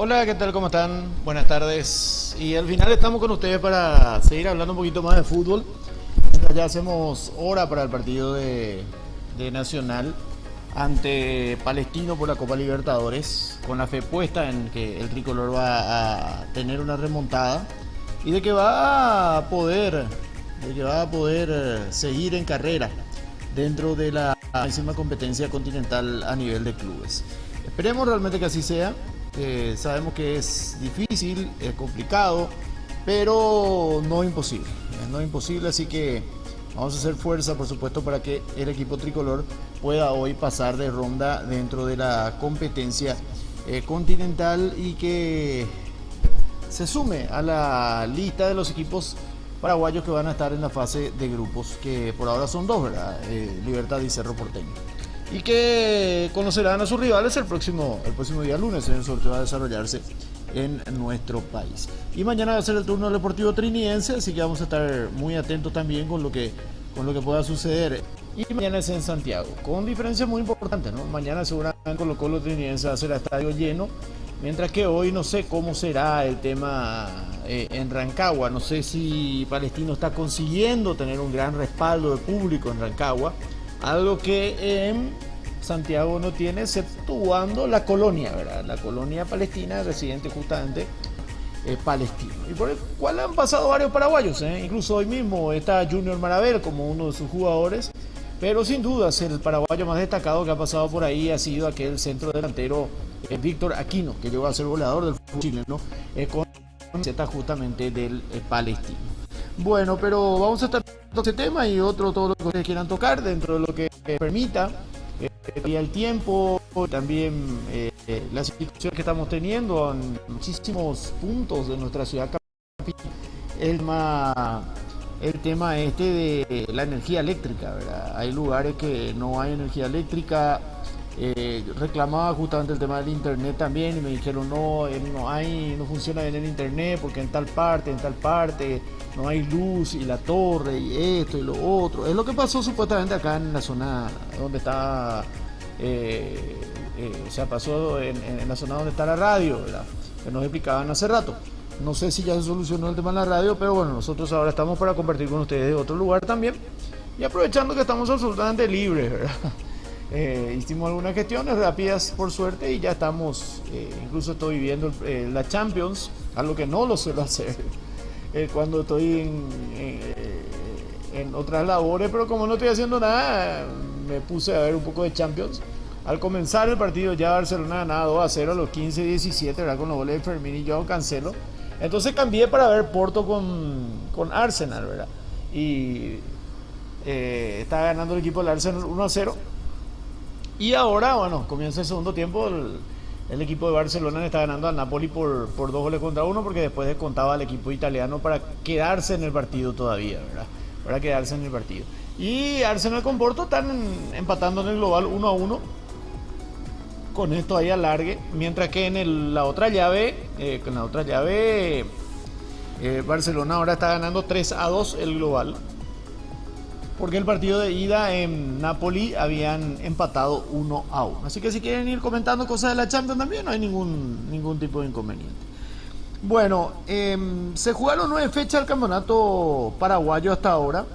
Hola, ¿qué tal? ¿Cómo están? Buenas tardes. Y al final estamos con ustedes para seguir hablando un poquito más de fútbol. Ya hacemos hora para el partido de Nacional ante Palestino por la Copa Libertadores, con la fe puesta en que el tricolor va a tener una remontada y de que va a poder seguir en carrera dentro de la máxima competencia continental a nivel de clubes. Esperemos realmente que así sea. Sabemos que es difícil, es complicado, pero no imposible. No imposible, así que vamos a hacer fuerza, por supuesto, para que el equipo tricolor pueda hoy pasar de ronda dentro de la competencia continental y que se sume a la lista de los equipos paraguayos que van a estar en la fase de grupos, que por ahora son dos, ¿verdad? Libertad y Cerro Porteño. Y que conocerán a sus rivales el próximo día lunes. El sorteo va a desarrollarse en nuestro país. Y mañana va a ser el turno del Deportivo Trinidense, así que vamos a estar muy atentos también con lo que pueda suceder. Y mañana es en Santiago, con diferencias muy importantes, ¿no? Mañana seguramente Colo-Colo Trinidense va a ser a estadio lleno, mientras que hoy no sé cómo será el tema en Rancagua. No sé si Palestino está consiguiendo tener un gran respaldo de público en Rancagua, algo que en Santiago no tiene, exceptuando la colonia, ¿verdad? La colonia palestina, residente justamente palestino, y por el cual han pasado varios paraguayos, ¿eh? Incluso hoy mismo está Junior Maravel como uno de sus jugadores, pero sin dudas el paraguayo más destacado que ha pasado por ahí ha sido aquel centro delantero Víctor Aquino, que llegó a ser goleador del fútbol chileno con camiseta justamente del palestino. Bueno, pero vamos a estar tocando este tema y todo lo que ustedes quieran tocar dentro de lo que permita el tiempo, también las situaciones que estamos teniendo en muchísimos puntos de nuestra ciudad capital. El tema este de la energía eléctrica, ¿verdad? Hay lugares que no hay energía eléctrica. Reclamaba justamente el tema del internet también y me dijeron no funciona bien el internet porque en tal parte no hay luz y la torre y esto y lo otro. Es lo que pasó supuestamente acá en la zona donde está, pasó en la zona donde está la radio, ¿verdad? Que nos explicaban hace rato. No sé si ya se solucionó el tema de la radio, pero bueno, nosotros ahora estamos para compartir con ustedes de otro lugar también y aprovechando que estamos absolutamente libres, ¿verdad? Hicimos algunas gestiones rápidas por suerte y ya estamos, incluso estoy viviendo la Champions, algo que no lo suelo hacer cuando estoy en otras labores, pero como no estoy haciendo nada, me puse a ver un poco de Champions. Al comenzar el partido ya Barcelona ganaba 2-0 a los 15-17, ¿verdad? Con los goles de Fermín y Joao Cancelo. Entonces cambié para ver Porto con Arsenal, ¿verdad? Y estaba ganando el equipo del Arsenal 1-0. Y ahora, bueno, comienza el segundo tiempo. El equipo de Barcelona le está ganando al Napoli por 2-1, porque después descontaba al equipo italiano para quedarse en el partido todavía, ¿verdad? Para quedarse en el partido. Y Arsenal con Porto están empatando en el global 1-1. Con esto ahí alargue. Mientras que en la otra llave, Barcelona ahora está ganando 3-2 el global, porque el partido de ida en Napoli habían empatado 1-1. Así que si quieren ir comentando cosas de la Champions también, no hay ningún tipo de inconveniente. Bueno, se jugaron 9 fechas del campeonato paraguayo hasta ahora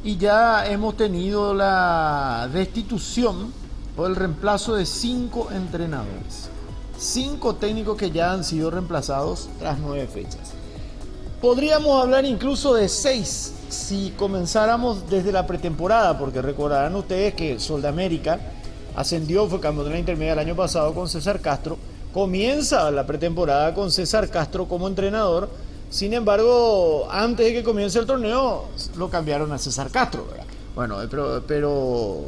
y ya hemos tenido la destitución o el reemplazo de 5 entrenadores. 5 técnicos que ya han sido reemplazados tras 9 fechas. Podríamos hablar incluso de 6 si comenzáramos desde la pretemporada, porque recordarán ustedes que Sol de América ascendió, fue campeón de la intermedia el año pasado con César Castro. Comienza la pretemporada con César Castro como entrenador. Sin embargo, antes de que comience el torneo, lo cambiaron a César Castro, ¿verdad? Bueno, pero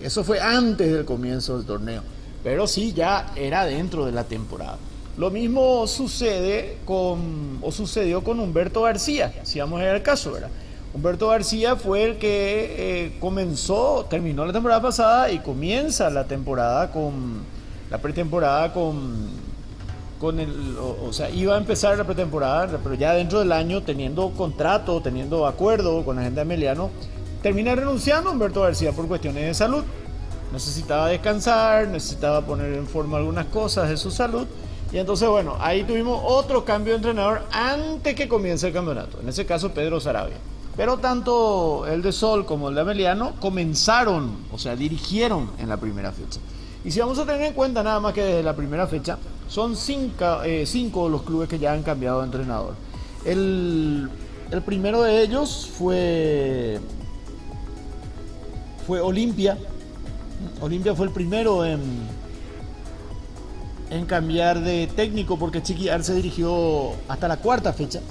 eso fue antes del comienzo del torneo. Pero sí, ya era dentro de la temporada. Lo mismo sucedió con Humberto García, si vamos a ver el caso, ¿verdad? Humberto García fue el que terminó la temporada pasada y comienza la pretemporada iba a empezar la pretemporada, pero ya dentro del año, teniendo contrato, teniendo acuerdo con la gente de Emiliano, termina renunciando Humberto García por cuestiones de salud. Necesitaba descansar, necesitaba poner en forma algunas cosas de su salud Y entonces, bueno, ahí tuvimos otro cambio de entrenador antes que comience el campeonato. En ese caso, Pedro Saravia. Pero tanto el de Sol como el de Ameliano comenzaron, o sea, dirigieron en la primera fecha. Y si vamos a tener en cuenta nada más que desde la primera fecha, son cinco los clubes que ya han cambiado de entrenador. El primero de ellos fue Olimpia. Olimpia fue el primero en cambiar de técnico porque Chiqui Arce dirigió hasta la cuarta fecha.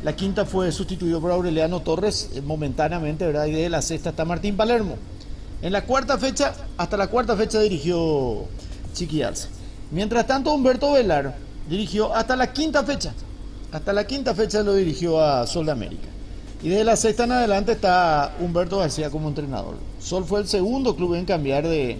La quinta fue sustituido por Aureliano Torres momentáneamente, ¿verdad? Y de la sexta está Martín Palermo. En la cuarta fecha, hasta la cuarta fecha dirigió Chiqui Arce. Mientras tanto, Humberto Velar dirigió hasta la quinta fecha. Hasta la quinta fecha lo dirigió a Sol de América. Y desde la sexta en adelante está Humberto García como entrenador. Sol fue el segundo club en cambiar de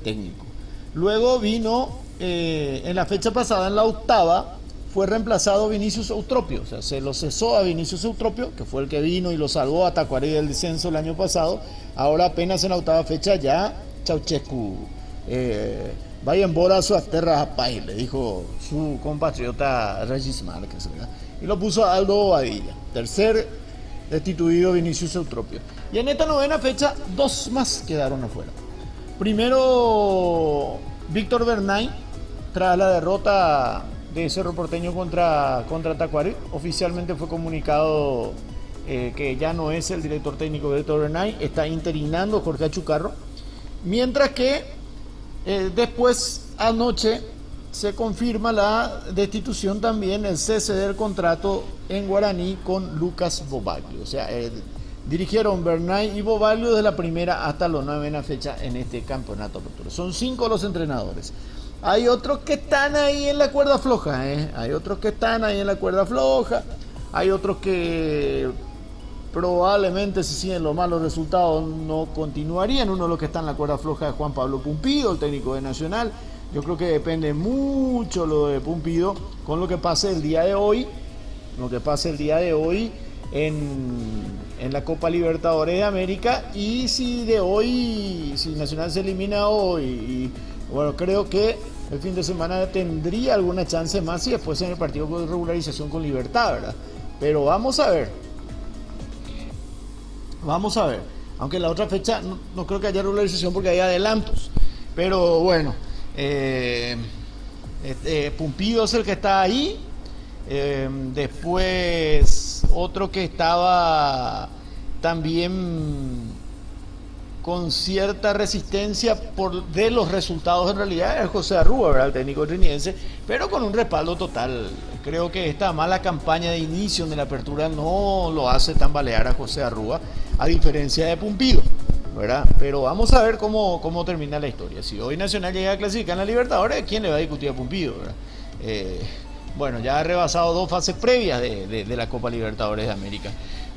técnico. Luego vino, en la fecha pasada, en la octava, fue reemplazado Vinicius Eutropio. O sea, se lo cesó a Vinicius Eutropio, que fue el que vino y lo salvó a Tacuarí del descenso el año pasado. Ahora apenas en la octava fecha ya Ceausescu vaya embora a sus tierras a país, le dijo su compatriota Regis Márquez, ¿verdad? Y lo puso a Aldo Bobadilla, tercer destituido Vinicius Eutropio. Y en esta novena fecha, dos más quedaron afuera. Primero, Víctor Bernay, tras la derrota de Cerro Porteño contra Tacuarí, oficialmente fue comunicado que ya no es el director técnico Víctor Bernay, está interinando Jorge Achucarro, mientras que después anoche se confirma la destitución también, el cese del contrato en Guaraní con Lucas Bobaglio. O sea, dirigieron Bernay y Bobaglio desde la primera hasta la novena fecha en este campeonato apertura. Son 5 los entrenadores. Hay otros que están ahí en la cuerda floja, Hay otros que están ahí en la cuerda floja. Hay otros que probablemente, si siguen los malos resultados, no continuarían. Uno de los que está en la cuerda floja es Juan Pablo Pumpido, el técnico de Nacional. Yo creo que depende mucho lo de Pumpido con lo que pase el día de hoy. En la Copa Libertadores de América. Y si Nacional se elimina hoy, y bueno, creo que el fin de semana tendría alguna chance más y después en el partido de regularización con Libertad, ¿verdad? Pero vamos a ver. Aunque la otra fecha no creo que haya regularización porque hay adelantos. Pero bueno, Pumpido es el que está ahí. Después otro que estaba también con cierta resistencia de los resultados en realidad es José Arrúa, ¿verdad? El técnico trinidense, pero con un respaldo total. Creo que esta mala campaña de inicio de la apertura no lo hace tambalear a José Arrúa, a diferencia de Pumpido, ¿verdad? Pero vamos a ver cómo termina la historia. Si hoy Nacional llega a clasificar en la Libertadores, ¿quién le va a discutir a Pumpido, ¿verdad? Bueno, ya ha rebasado 2 fases previas de la Copa Libertadores de América.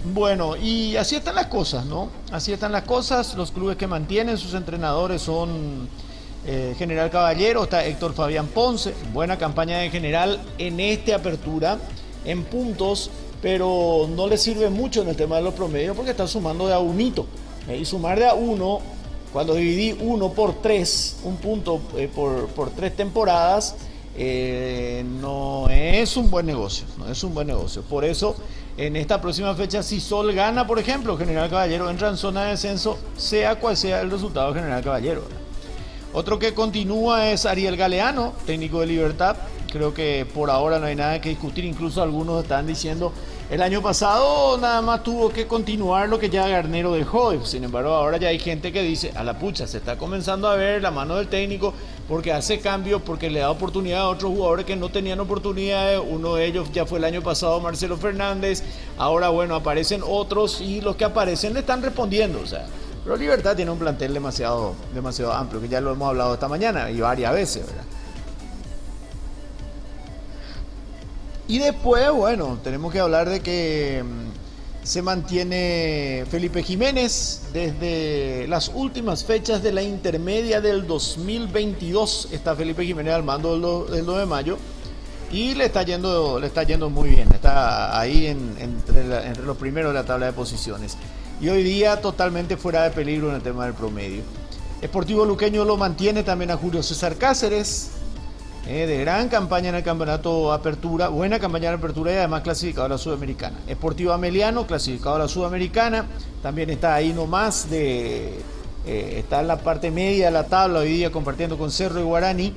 Bueno, y así están las cosas, ¿no? Así están las cosas. Los clubes que mantienen sus entrenadores son General Caballero, está Héctor Fabián Ponce. Buena campaña de General en esta apertura, en puntos, pero no le sirve mucho en el tema de los promedios porque está sumando de a unito. Y sumar de a uno, cuando dividí 1 por 3, un punto por 3 temporadas, no es un buen negocio. Por eso, en esta próxima fecha, si Sol gana, por ejemplo, General Caballero entra en zona de descenso, sea cual sea el resultado de General Caballero. Otro que continúa es Ariel Galeano, técnico de Libertad. Creo que por ahora no hay nada que discutir. Incluso algunos están diciendo el año pasado nada más tuvo que continuar lo que ya Garnero dejó. Sin embargo, ahora ya hay gente que dice, a la pucha, se está comenzando a ver la mano del técnico porque hace cambios, porque le da oportunidad a otros jugadores que no tenían oportunidades. Uno de ellos ya fue el año pasado Marcelo Fernández. Ahora, bueno, aparecen otros y los que aparecen le están respondiendo. O sea, pero Libertad tiene un plantel demasiado amplio, que ya lo hemos hablado esta mañana y varias veces, ¿verdad? Y después, bueno, tenemos que hablar de que se mantiene Felipe Jiménez desde las últimas fechas de la intermedia del 2022. Está Felipe Jiménez al mando del 2 de mayo y le está yendo muy bien. Está ahí entre los primeros de la tabla de posiciones. Y hoy día totalmente fuera de peligro en el tema del promedio. Sportivo Luqueño lo mantiene también a Julio César Cáceres. de gran campaña en el campeonato Apertura, buena campaña en Apertura y además clasificado a la Sudamericana. Sportivo Ameliano, clasificado a la Sudamericana, también está ahí nomás, está en la parte media de la tabla hoy día compartiendo con Cerro y Guaraní,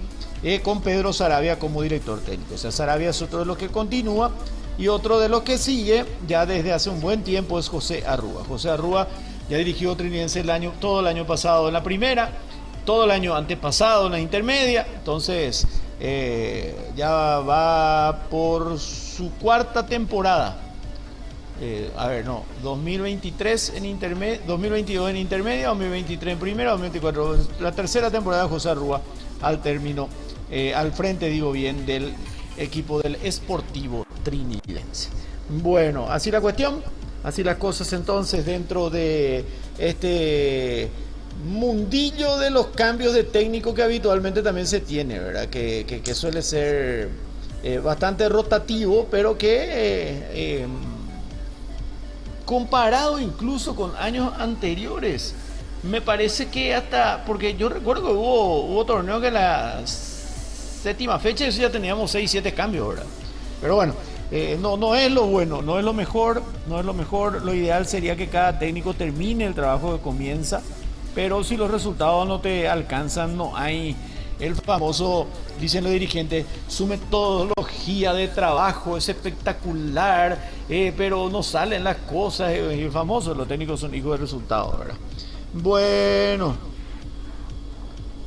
con Pedro Saravia como director técnico. O sea, Saravia es otro de los que continúa y otro de los que sigue ya desde hace un buen tiempo es José Arrúa. José Arrúa ya dirigió Trinense todo el año pasado en la primera, todo el año antepasado en la intermedia, entonces ya va por su cuarta temporada. 2023 en intermedia, 2022 en intermedia, 2023 en primera, 2024, la tercera temporada de José Arrúa al término, al frente, digo bien, del equipo del Sportivo Trinidense. Bueno, así la cuestión, así las cosas entonces dentro de este mundillo de los cambios de técnico que habitualmente también se tiene, ¿verdad? Que suele ser bastante rotativo, pero que comparado incluso con años anteriores, me parece que hasta, porque yo recuerdo que hubo torneos que la séptima fecha ya teníamos 6-7 cambios, ¿verdad? Pero bueno, no es lo bueno, no es lo mejor, lo ideal sería que cada técnico termine el trabajo que comienza, pero si los resultados no te alcanzan, no hay el famoso, dicen los dirigentes, su metodología de trabajo es espectacular, pero no salen las cosas, el famoso, los técnicos son hijos de resultados, ¿verdad? Bueno,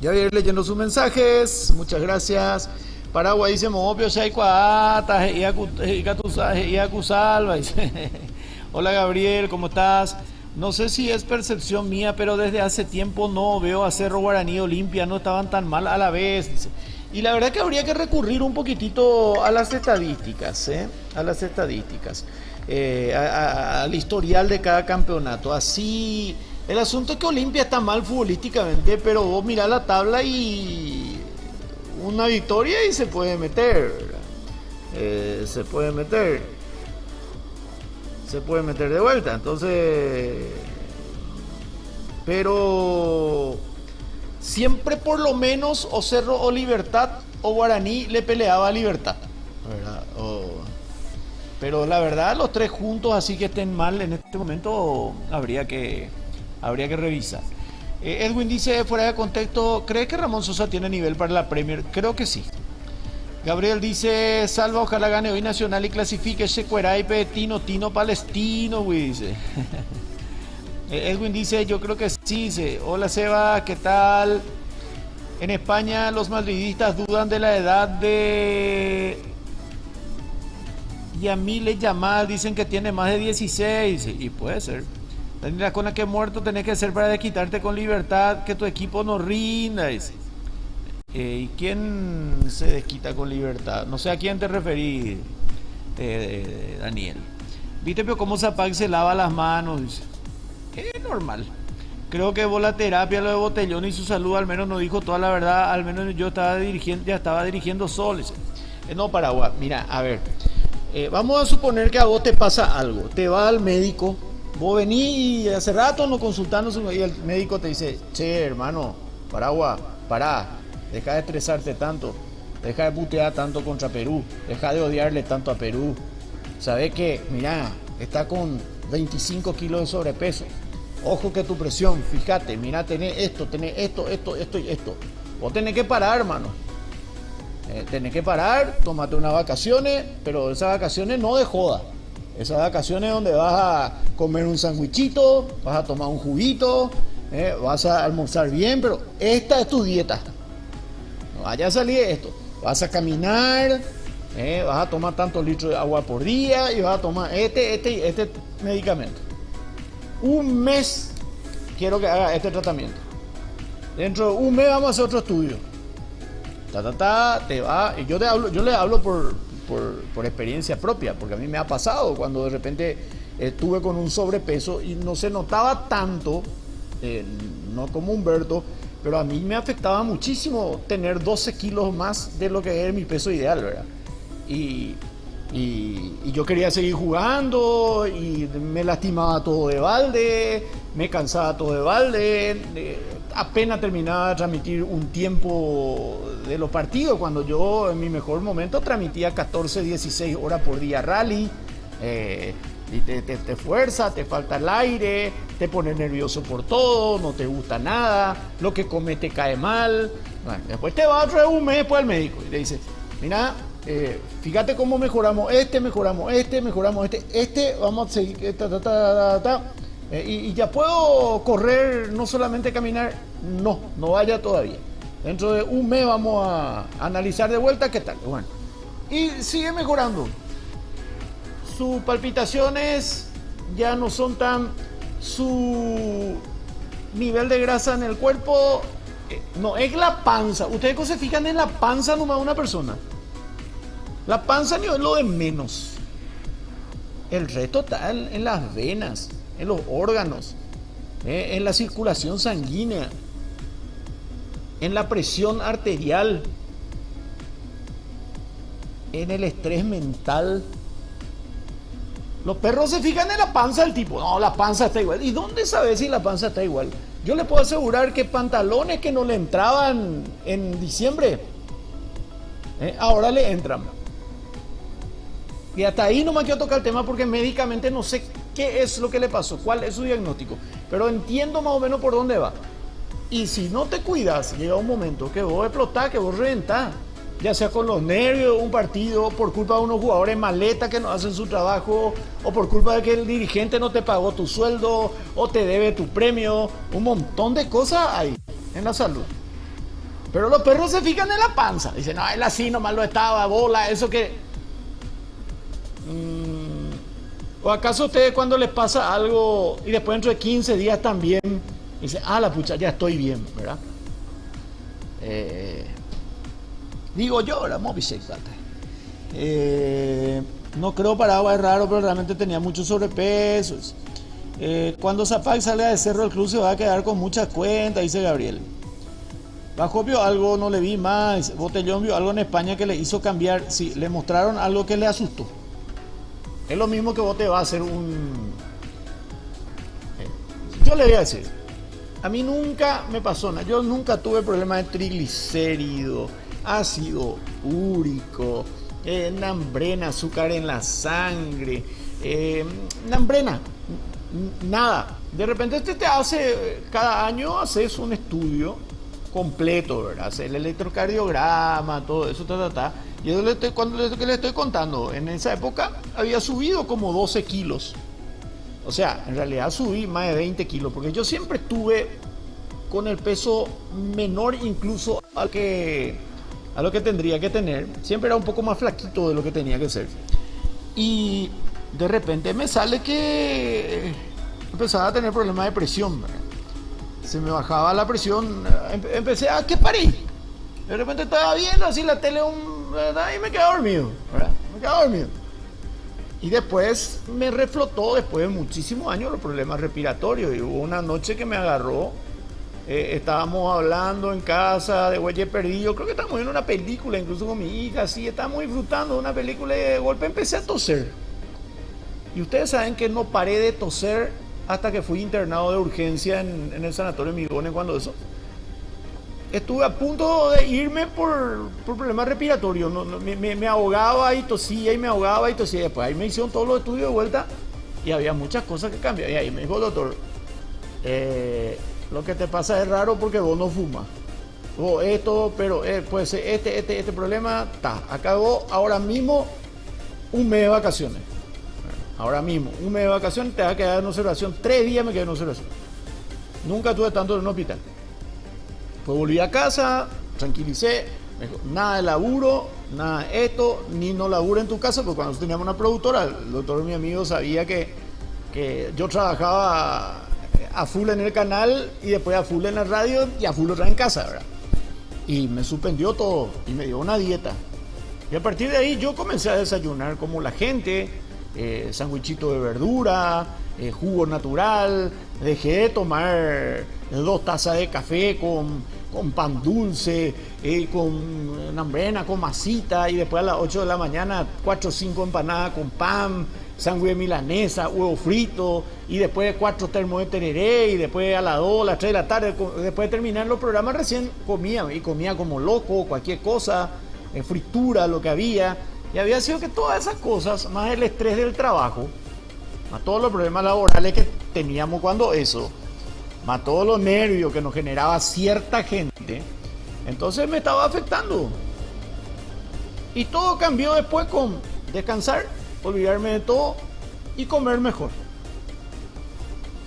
ya voy a ir leyendo sus mensajes, muchas gracias. Paraguay dice, Mopio, Shaikwata, y Acusalva, dice. Hola Gabriel, ¿cómo estás? No sé si es percepción mía, pero desde hace tiempo no veo a Cerro Guaraní y Olimpia, no estaban tan mal a la vez, dice. Y la verdad que habría que recurrir un poquitito a las estadísticas, a las estadísticas, al historial de cada campeonato. Así, el asunto es que Olimpia está mal futbolísticamente, pero vos mirás la tabla y una victoria y se puede meter, se puede meter de vuelta, entonces, pero siempre por lo menos o Cerro o Libertad o Guaraní le peleaba a Libertad, ¿verdad? Pero la verdad los tres juntos así que estén mal en este momento habría que revisar. Edwin dice, fuera de contexto, ¿cree que Ramón Sosa tiene nivel para la Premier? Creo que sí. Gabriel dice, Salva, ojalá gane hoy Nacional y clasifique Checueraipe, Tino Palestino, güey, dice. Edwin dice, yo creo que sí, dice. Hola Seba, ¿qué tal? En España los madridistas dudan de la edad de Yamile Yamal, dicen que tiene más de 16, y puede ser. La con la que muerto tenés que ser para desquitarte con libertad, que tu equipo no rinda, dice. ¿Y quién se desquita con libertad? No sé a quién te referís, Daniel. ¿Viste pero cómo Zapag se lava las manos? Dice. Es normal. Creo que vos la terapia, lo de Botellón y su salud, al menos no dijo toda la verdad. Al menos yo ya estaba dirigiendo soles. No, Paraguay. Mira, a ver. Vamos a suponer que a vos te pasa algo. Te vas al médico. Vos venís y hace rato no consultando y el médico te dice, che, hermano, Paraguay, pará. Deja de estresarte tanto, deja de putear tanto contra Perú, deja de odiarle tanto a Perú. Sabes que, mira, está con 25 kilos de sobrepeso. Ojo que tu presión, fíjate, mira, tenés esto y esto. Vos tenés que parar, hermano. Tenés que parar, tómate unas vacaciones, pero esas vacaciones no de joda. Esas vacaciones donde vas a comer un sandwichito, vas a tomar un juguito, vas a almorzar bien, pero esta es tu dieta. No vaya a salir esto. Vas a caminar, vas a tomar tantos litros de agua por día y vas a tomar este medicamento. Un mes quiero que haga este tratamiento. Dentro de un mes vamos a hacer otro estudio. Te va. Y yo le hablo por experiencia propia, porque a mí me ha pasado cuando de repente estuve con un sobrepeso y no se notaba tanto, no como Humberto, pero a mí me afectaba muchísimo tener 12 kilos más de lo que era mi peso ideal, ¿verdad? Y yo quería seguir jugando y me lastimaba todo de balde, me cansaba todo de balde, apenas terminaba de transmitir un tiempo de los partidos, cuando yo en mi mejor momento transmitía 14, 16 horas por día rally, y te fuerza, te falta el aire, te pones nervioso por todo, no te gusta nada, lo que comes te cae mal. Bueno, después te vas otra vez un mes después al médico y le dices, mira, fíjate cómo mejoramos este, vamos a seguir, y ya puedo correr, no solamente caminar, no vaya todavía. Dentro de un mes vamos a analizar de vuelta qué tal. Bueno, y sigue mejorando. Sus palpitaciones ya no son tan... Su nivel de grasa en el cuerpo no es la panza. Ustedes se fijan en la panza nomás de una persona. La panza ni es lo de menos. El resto está en las venas, en los órganos, en la circulación sanguínea, en la presión arterial, en el estrés mental. Los perros se fijan en la panza del tipo. No, la panza está igual. ¿Y dónde sabes si la panza está igual? Yo le puedo asegurar que pantalones que no le entraban en diciembre, ahora le entran. Y hasta ahí no me quiero tocar el tema porque médicamente no sé qué es lo que le pasó, cuál es su diagnóstico. Pero entiendo más o menos por dónde va. Y si no te cuidas, llega un momento que vos explotás, que vos reventás. Ya sea con los nervios de un partido, por culpa de unos jugadores maleta que no hacen su trabajo, o por culpa de que el dirigente no te pagó tu sueldo, o te debe tu premio. Un montón de cosas hay en la salud. Pero los perros se fijan en la panza. Dicen, no, él así nomás lo estaba, bola, eso que... ¿O acaso a ustedes cuando les pasa algo y después dentro de 15 días también dicen, la pucha, ya estoy bien, ¿verdad? Digo yo, la Movisec. No creo Paraguay es raro, pero realmente tenía muchos sobrepesos. Cuando Zapac salga de Cerro del Club se va a quedar con muchas cuentas, dice Gabriel. Bajo vio algo, no le vi más. Botellón vio algo en España que le hizo cambiar. Sí, le mostraron algo que le asustó. Es lo mismo que vos te vas a hacer un... Yo le voy a decir, a mí nunca me pasó nada. Yo nunca tuve problemas de triglicéridos, ácido úrico, nambrena, azúcar en la sangre, nambrena, nada. De repente te hace, cada año haces un estudio completo, ¿verdad? Haces el electrocardiograma, todo eso, Y eso que le estoy contando, en esa época había subido como 12 kilos. O sea, en realidad subí más de 20 kilos, porque yo siempre estuve con el peso menor incluso a lo que tendría que tener. Siempre era un poco más flaquito de lo que tenía que ser. Y de repente me sale que empezaba a tener problemas de presión, ¿verdad? Se me bajaba la presión, empecé a que parí. De repente estaba viendo así la tele y me quedé dormido, ¿verdad? Me quedé dormido. Y después me reflotó, después de muchísimos años, los problemas respiratorios. Y hubo una noche que me agarró. Estábamos hablando en casa de Güeyes Perdido, creo que estábamos viendo una película, incluso con mi hija, así, estábamos disfrutando de una película y de golpe empecé a toser. Y ustedes saben que no paré de toser hasta que fui internado de urgencia en el sanatorio de Migones. Cuando eso, estuve a punto de irme por problemas respiratorios, me ahogaba y tosía y me ahogaba y tosía. Después ahí me hicieron todos los estudios de vuelta y había muchas cosas que cambiar. Y ahí me dijo, doctor, lo que te pasa es raro porque vos no fumas. Vos esto, pero pues este problema está. Acabó ahora mismo un mes de vacaciones. Ahora mismo, un mes de vacaciones, te va a quedar en observación. 3 días me quedé en observación. Nunca tuve tanto en un hospital. Pues volví a casa, tranquilicé. Me dijo, nada de laburo, nada de esto, ni no laburo en tu casa, porque cuando teníamos una productora, el doctor, mi amigo, sabía que yo trabajaba a full en el canal y después a full en la radio y a full otra en casa, ¿verdad? Y me suspendió todo y me dio una dieta. Y a partir de ahí yo comencé a desayunar como la gente, sandwichito de verdura, jugo natural, dejé de tomar 2 tazas de café con pan dulce, con nambrena, con masita, y después a las 8 de la mañana 4 o 5 empanadas con pan, sándwich de milanesa, huevo frito, y después 4 termos de tereré, y después a las 2, a las 3 de la tarde, después de terminar los programas recién comía, y comía como loco, cualquier cosa, fritura, lo que había, y había sido que todas esas cosas, más el estrés del trabajo, más todos los problemas laborales que teníamos cuando eso, más todos los nervios que nos generaba cierta gente, entonces me estaba afectando. Y todo cambió después con descansar, olvidarme de todo y comer mejor.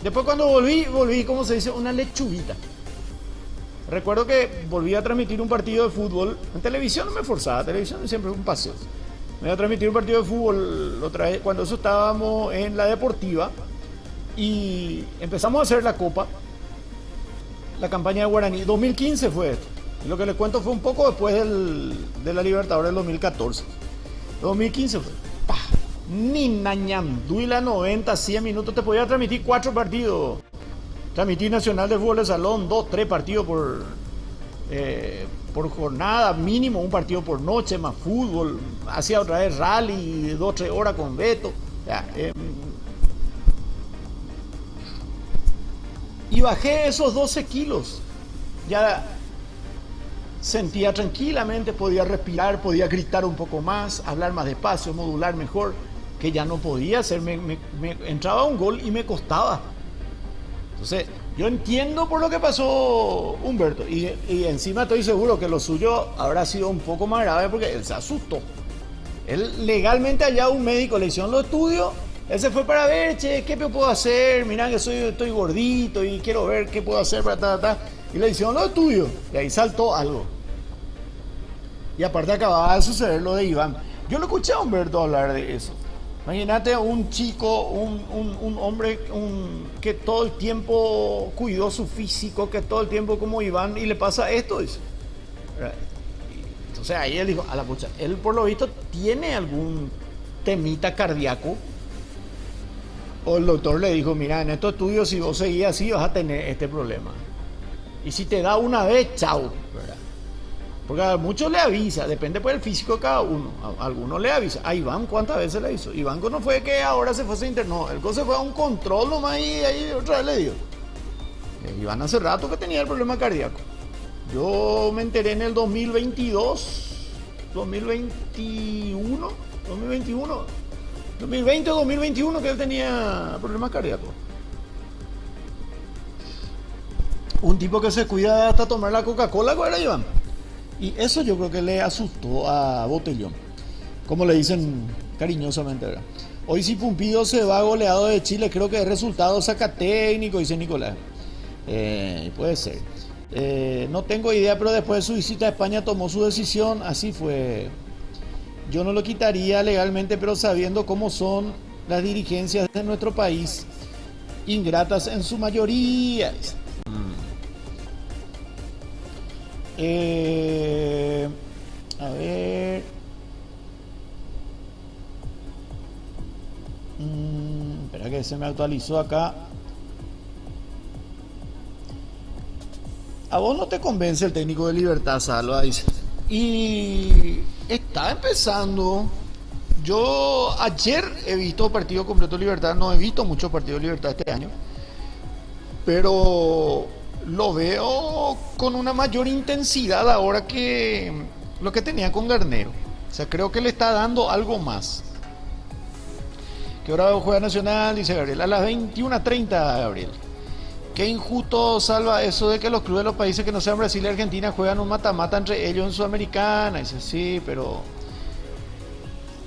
Después cuando volví, como se dice, una lechuguita. Recuerdo que volví a transmitir un partido de fútbol. En televisión no me forzaba, televisión siempre fue un paseo. Me iba a transmitir un partido de fútbol otra vez, cuando eso estábamos en la deportiva. Y empezamos a hacer la copa, la campaña de Guaraní. 2015 fue esto. Y lo que les cuento fue un poco después de la Libertadores del 2014. 2015 fue. Ni Nañanduila 90, 100 minutos. Te podía transmitir 4 partidos. Transmitir Nacional de Fútbol de Salón, 2, 3 partidos por jornada, mínimo un partido por noche, más fútbol. Hacía otra vez rally, 2, 3 horas con Beto. Y bajé esos 12 kilos. Ya sentía tranquilamente, podía respirar, podía gritar un poco más, hablar más despacio, modular mejor, que ya no podía hacer. Me entraba un gol y me costaba. Entonces, yo entiendo por lo que pasó Humberto. Y encima estoy seguro que lo suyo habrá sido un poco más grave porque él se asustó. Él legalmente allá un médico le hicieron los estudios. Él se fue para ver, che, ¿qué puedo hacer? Mirá que estoy gordito y quiero ver qué puedo hacer para Y le hicieron los estudios. Y ahí saltó algo. Y aparte acababa de suceder lo de Iván. Yo lo escuché a Humberto hablar de eso. Imagínate un chico, un hombre que todo el tiempo cuidó su físico, que todo el tiempo como Iván, y le pasa esto. Dice. Entonces ahí él dijo, a la pucha, él por lo visto tiene algún temita cardíaco. O el doctor le dijo, mira, en estos estudios si vos seguís así vas a tener este problema. Y si te da una vez, chao, ¿verdad? Porque a muchos le avisa, depende pues del físico de cada uno. A algunos le avisa. A Iván, ¿cuántas veces le hizo? Iván no fue que ahora se fuese a interno, él se fue a un control nomás y ahí otra vez le dio. Iván hace rato que tenía el problema cardíaco. Yo me enteré en el 2022, 2021, 2020 o 2021 que él tenía problemas cardíacos. Un tipo que se cuida hasta tomar la Coca-Cola, ¿cuál era Iván? Y eso yo creo que le asustó a Botellón, como le dicen cariñosamente, ¿verdad? Hoy si Pumpido se va goleado de Chile, creo que el resultado saca técnico, dice Nicolás. Puede ser. No tengo idea, pero después de su visita a España tomó su decisión, así fue. Yo no lo quitaría legalmente, pero sabiendo cómo son las dirigencias de nuestro país, ingratas en su mayoría. A ver. Espera que se me actualizó acá. A vos no te convence el técnico de Libertad, Salva, dice. Y está empezando. Yo ayer he visto partido completo de Libertad. No he visto muchos partidos de Libertad este año, pero lo veo con una mayor intensidad ahora que lo que tenía con Garnero. O sea, creo que le está dando algo más. ¿Qué hora juega Nacional? Dice Gabriel. A las 21:30, Gabriel. Qué injusto, Salva, eso de que los clubes de los países que no sean Brasil y Argentina juegan un mata-mata entre ellos en Sudamericana. Dice, sí, pero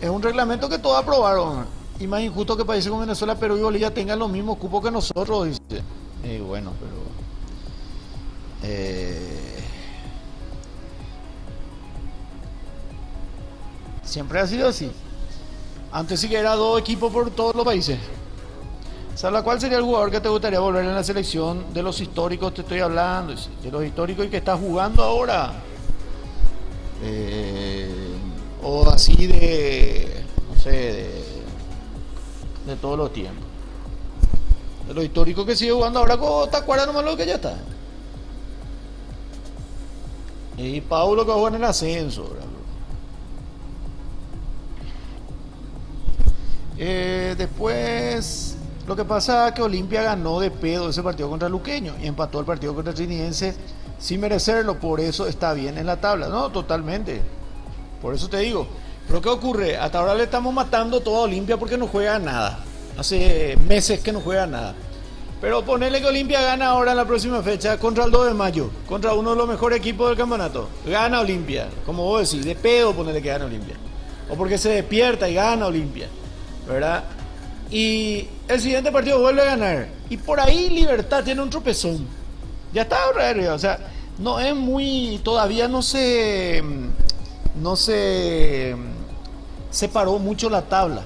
es un reglamento que todos aprobaron. Y más injusto que países como Venezuela, Perú y Bolivia tengan los mismos cupos que nosotros, dice. Bueno, pero siempre ha sido así. Antes sí que era 2 equipos por todos los países. ¿Sabes cuál sería el jugador que te gustaría volver en la selección? De los históricos te estoy hablando, de los históricos y que está jugando ahora. O así de, no sé, de todos los tiempos. De los históricos que sigue jugando ahora, ¿te acuerdas nomás lo que ya está? Y Paulo que juega en el ascenso, ¿verdad? Después, lo que pasa es que Olimpia ganó de pedo ese partido contra Luqueño y empató el partido contra Trinidense sin merecerlo, por eso está bien en la tabla. No, totalmente. Por eso te digo. Pero ¿qué ocurre? Hasta ahora le estamos matando todo a Olimpia porque no juega nada. Hace meses que no juega nada. Pero ponele que Olimpia gana ahora en la próxima fecha contra el 2 de mayo, contra uno de los mejores equipos del campeonato. Gana Olimpia, como vos decís, de pedo ponele que gana Olimpia. O porque se despierta y gana Olimpia, ¿verdad? Y el siguiente partido vuelve a ganar. Y por ahí Libertad tiene un tropezón. Ya está, o sea, no es muy, todavía no se separó mucho la tabla.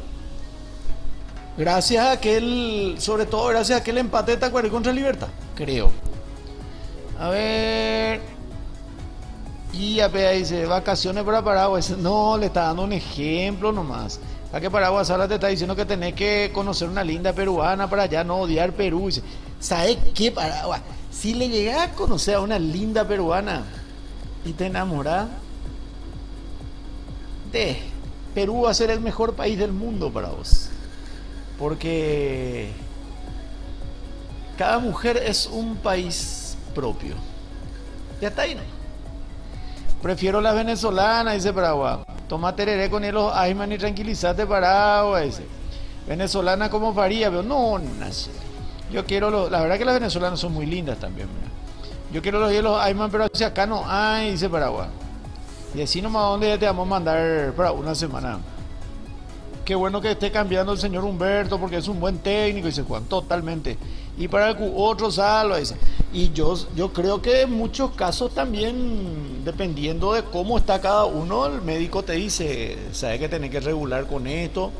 Gracias a aquel, sobre todo gracias a aquel empate de Tacuarí contra Libertad, creo. A ver. Y Apea dice, vacaciones para Paraguay. No, le está dando un ejemplo nomás. A que Paraguay Sala te está diciendo que tenés que conocer una linda peruana para ya no odiar Perú. Dice, ¿sabes qué, Paraguay? Si le llegás a conocer a una linda peruana y te enamorás, Perú va a ser el mejor país del mundo para vos. Porque cada mujer es un país propio. Ya está ahí, ¿no? Prefiero las venezolanas, dice Paraguay. Toma tereré con los Ayman y tranquilízate, Paraguay, dice. Venezolana como faría, pero no, yo quiero la verdad que las venezolanas son muy lindas también, mira. Yo quiero los hielos Ayman, pero hacia acá no hay, dice Paraguay. Y así nomás donde ya te vamos a mandar para una semana. Qué bueno que esté cambiando el señor Humberto porque es un buen técnico, dice Juan, totalmente. Y para el otro salvo, dice. Y yo creo que en muchos casos también, dependiendo de cómo está cada uno, el médico te dice, sabes que tenés que regular con esto,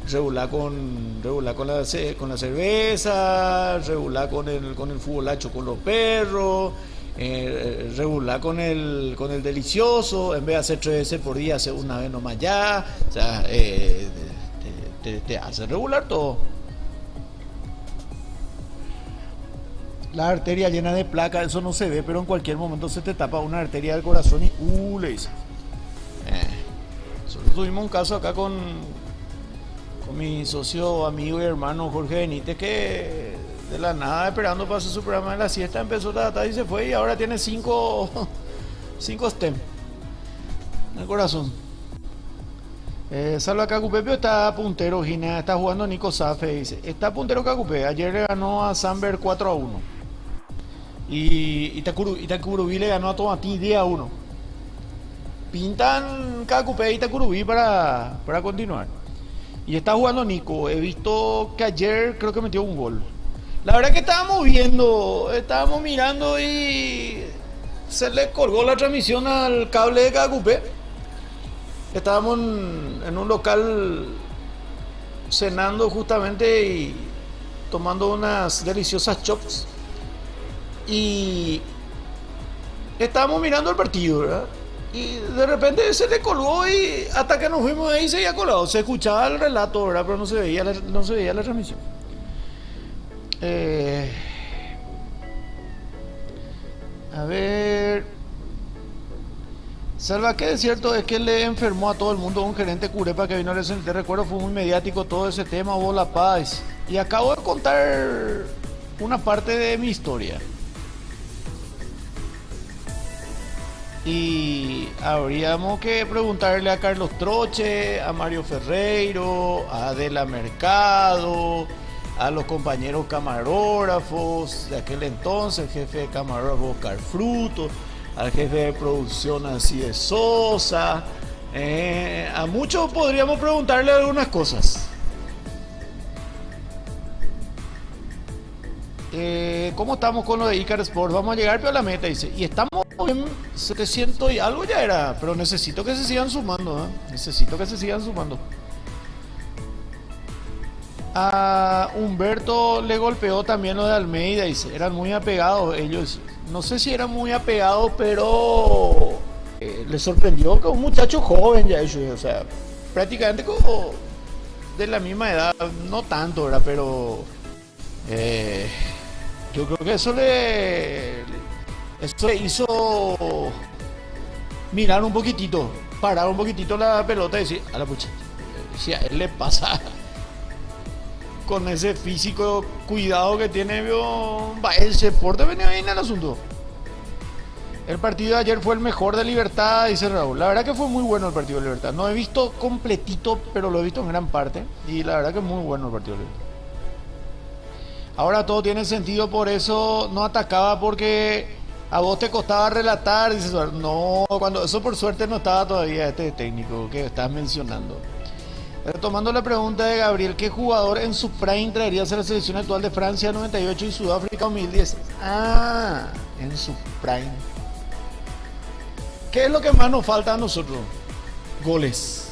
regular con la cerveza, regular con el futbolacho con los perros, regular con el delicioso, en vez de hacer 3 veces por día, hacer una vez nomás ya, o sea, te hace regular todo. La arteria llena de placa, eso no se ve, pero en cualquier momento se te tapa una arteria del corazón y le dice. Nosotros tuvimos un caso acá con mi socio, amigo y hermano Jorge Benítez, que de la nada, esperando para hacer su programa de la siesta, empezó a tratar y se fue, y ahora tiene 5 stem en el corazón. Salva Cacupé, está puntero, Gina, está jugando Nico Safe, dice. Está puntero Cacupé, ayer le ganó a Samber 4-1. Y Itacurubí le ganó a Tomatí 10-1. Pintan Cacupé y Itacurubí para continuar. Y está jugando Nico. He visto que ayer creo que metió un gol. La verdad que estábamos mirando y se le colgó la transmisión al cable de Cacupé. Estábamos en un local cenando justamente y tomando unas deliciosas chops. Y estábamos mirando el partido, ¿verdad? Y de repente se le colgó y hasta que nos fuimos de ahí se había colgado. Se escuchaba el relato, ¿verdad? Pero no se veía la transmisión. A ver. Salva, que es cierto es que le enfermó a todo el mundo un gerente Curepa que vino al SNT. Recuerdo, fue muy mediático todo ese tema, hubo la paz. Y acabo de contar una parte de mi historia. Y habríamos que preguntarle a Carlos Troche, a Mario Ferreiro, a Adela Mercado, a los compañeros camarógrafos de aquel entonces, el jefe de camarógrafos Oscar Fruto, al jefe de producción Alcides Sosa. A muchos podríamos preguntarle algunas cosas. ¿Cómo estamos con lo de Icar Sports? Vamos a llegar a la meta, dice. Y estamos en 700 y algo ya era, pero necesito que se sigan sumando, ¿eh? Necesito que se sigan sumando. A Humberto le golpeó también lo de Almeida, dice. Eran muy apegados ellos. No sé si eran muy apegados, pero le sorprendió que un muchacho joven ya ellos, o sea, prácticamente como de la misma edad, no tanto, ¿verdad? Pero yo creo que eso le hizo mirar un poquitito, parar un poquitito la pelota y decir, a la pucha, si a él le pasa con ese físico cuidado que tiene, el deporte venía bien al asunto. El partido de ayer fue el mejor de Libertad, dice Raúl. La verdad que fue muy bueno el partido de Libertad. No he visto completito, pero lo he visto en gran parte. Y la verdad que es muy bueno el partido de Libertad. Ahora todo tiene sentido, por eso no atacaba, porque a vos te costaba relatar. Dice, no, cuando eso por suerte no estaba todavía este técnico que estás mencionando. Retomando la pregunta de Gabriel, ¿qué jugador en su prime traería a la selección actual de Francia 98 y Sudáfrica 2010? Ah, en su prime. ¿Qué es lo que más nos falta a nosotros? Goles.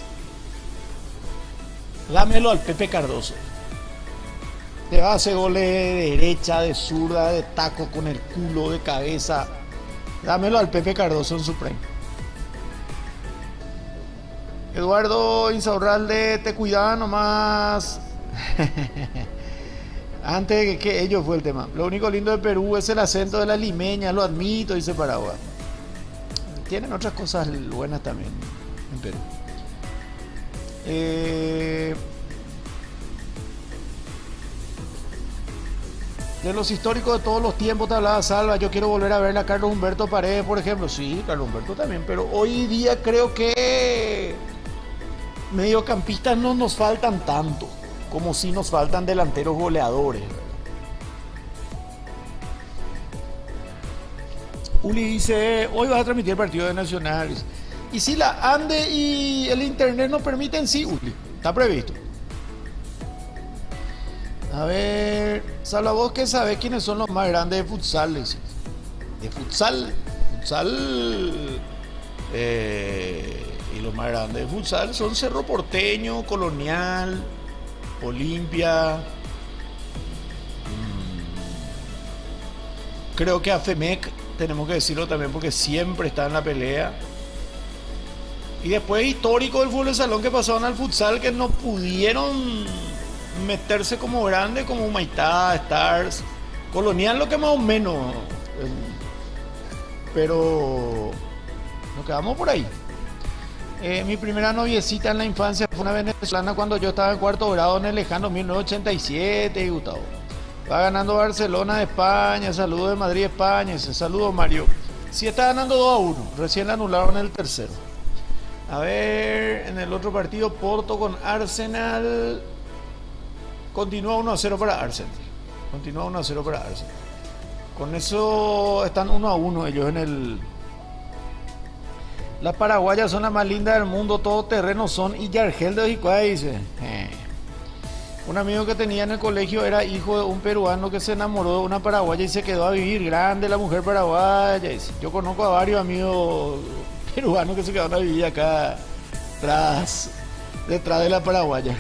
Dámelo al Pepe Cardoso. Te va a hacer goles de derecha, de zurda, de taco, con el culo, de cabeza. Dámelo al Pepe Cardoso en su prime. Eduardo Insaurralde, te cuidaba nomás. Antes que ellos fue el tema. Lo único lindo de Perú es el acento de la limeña, lo admito, dice Paraguay. Tienen otras cosas buenas también en Perú. De los históricos de todos los tiempos te hablaba Salva. Yo quiero volver a ver a Carlos Humberto Paredes, por ejemplo. Sí, Carlos Humberto también, pero hoy día creo que mediocampistas no nos faltan tanto como si nos faltan delanteros goleadores. Uli dice, hoy vas a transmitir el partido de Nacional. Y si la ANDE y el internet nos permiten, sí, Uli, está previsto. A ver, Salva, vos que sabés quiénes son los más grandes de futsal, dice. De futsal. Y los más grandes de futsal son Cerro Porteño, Colonial, Olimpia. Creo que AFEMEC, tenemos que decirlo también porque siempre está en la pelea. Y después histórico del fútbol de salón que pasaron al futsal, que no pudieron meterse como grande, como Humaitá, Stars, Colonial, lo que más o menos. Pero nos quedamos por ahí. Mi primera noviecita en la infancia fue una venezolana cuando yo estaba en cuarto grado en el lejano 1987, Gustavo. Va ganando Barcelona de España, saludo de Madrid, España, ese saludo Mario. Sí, está ganando 2-1, recién anularon el tercero. A ver, en el otro partido, Porto con Arsenal. Continúa 1-0 para Arsenal. Con eso están 1-1 ellos en el... Las paraguayas son las más lindas del mundo, todo terreno son, y Yargel de Ojicuá dice. Un amigo que tenía en el colegio era hijo de un peruano que se enamoró de una paraguaya y se quedó a vivir. Grande la mujer paraguaya, dice. Yo conozco a varios amigos peruanos que se quedaron a vivir acá detrás de la paraguaya.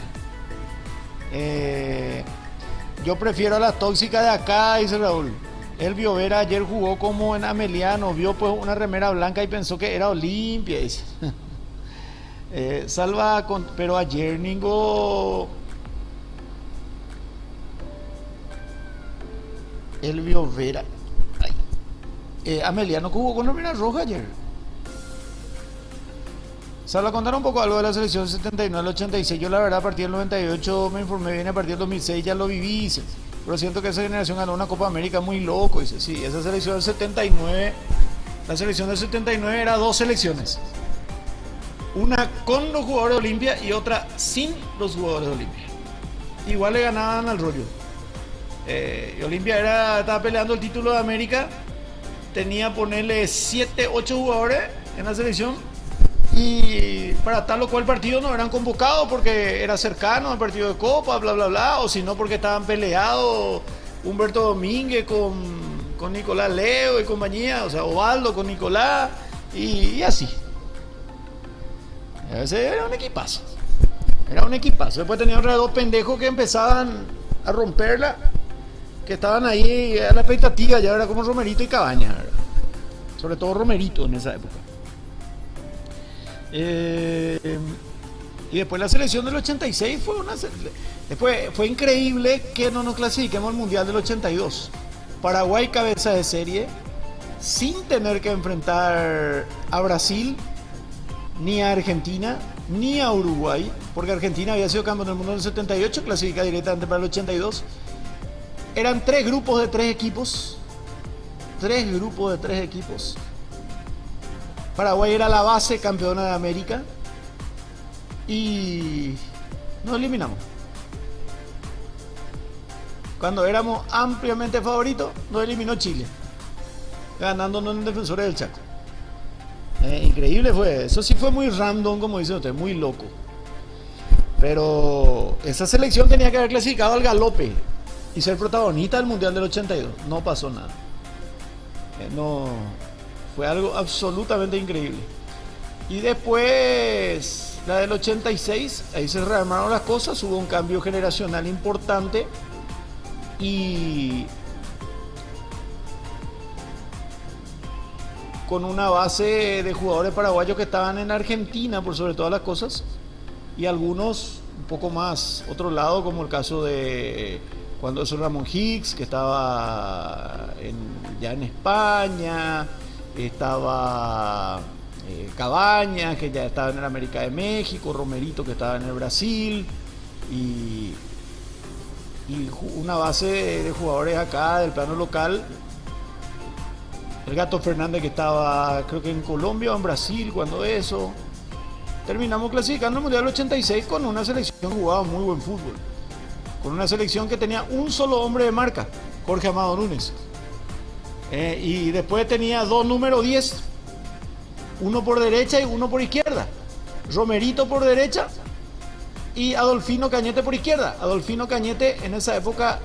Yo prefiero a las tóxicas de acá, dice Raúl. El Biovera ayer jugó como en Ameliano, vio pues una remera blanca y pensó que era Olimpia, dice. Salva, pero ayer Ningo... El Biovera. Ameliano jugó con remera roja ayer. Salva, contar un poco algo de la selección 79 al 86. Yo la verdad a partir del 98 me informé bien, a partir del 2006 ya lo viví, dice. Pero siento que esa generación ganó una Copa América muy loco, dice. Sí, esa selección del 79, la selección del 79 era dos selecciones. Una con los jugadores de Olimpia y otra sin los jugadores de Olimpia. Igual le ganaban al rollo. Olimpia estaba peleando el título de América. Tenía ponerle 7, 8 jugadores en la selección. Y para tal o cual partido no eran convocados porque era cercano al partido de Copa, bla bla bla, o si no porque estaban peleados Humberto Domínguez con Nicolás Leo y compañía, o sea, Ovaldo con Nicolás y así. Ese era un equipazo. Después tenía otros dos pendejos que empezaban a romperla, que estaban ahí a la expectativa, ya era como Romerito y Cabañas, ¿verdad? Sobre todo Romerito en esa época. Y después la selección del 86 fue increíble que no nos clasifiquemos al Mundial del 82. Paraguay cabeza de serie, sin tener que enfrentar a Brasil ni a Argentina, ni a Uruguay, porque Argentina había sido campeón del mundo en el 78, clasifica directamente para el 82. Eran tres grupos de tres equipos. Paraguay era la base campeona de América y nos eliminamos. Cuando éramos ampliamente favoritos, nos eliminó Chile, ganándonos en Defensores del Chaco. Increíble fue, eso sí fue muy random, como dice usted, muy loco. Pero esa selección tenía que haber clasificado al galope y ser protagonista del Mundial del 82. No pasó nada. No, fue algo absolutamente increíble. Y después, la del 86, ahí se rearmaron las cosas, hubo un cambio generacional importante y con una base de jugadores paraguayos que estaban en Argentina por sobre todas las cosas y algunos un poco más otro lado, como el caso de cuando es Ramón Hicks, que estaba ya en España, estaba Cabañas, que ya estaba en el América de México, Romerito, que estaba en el Brasil, y una base de jugadores acá del plano local. El Gato Fernández, que estaba creo que en Colombia o en Brasil cuando eso. Terminamos clasificando el Mundial 86 con una selección que jugaba muy buen fútbol, con una selección que tenía un solo hombre de marca, Jorge Amado Núñez, y después tenía dos número 10, uno por derecha y uno por izquierda, Romerito por derecha y Adolfino Cañete por izquierda. Adolfino Cañete, en esa época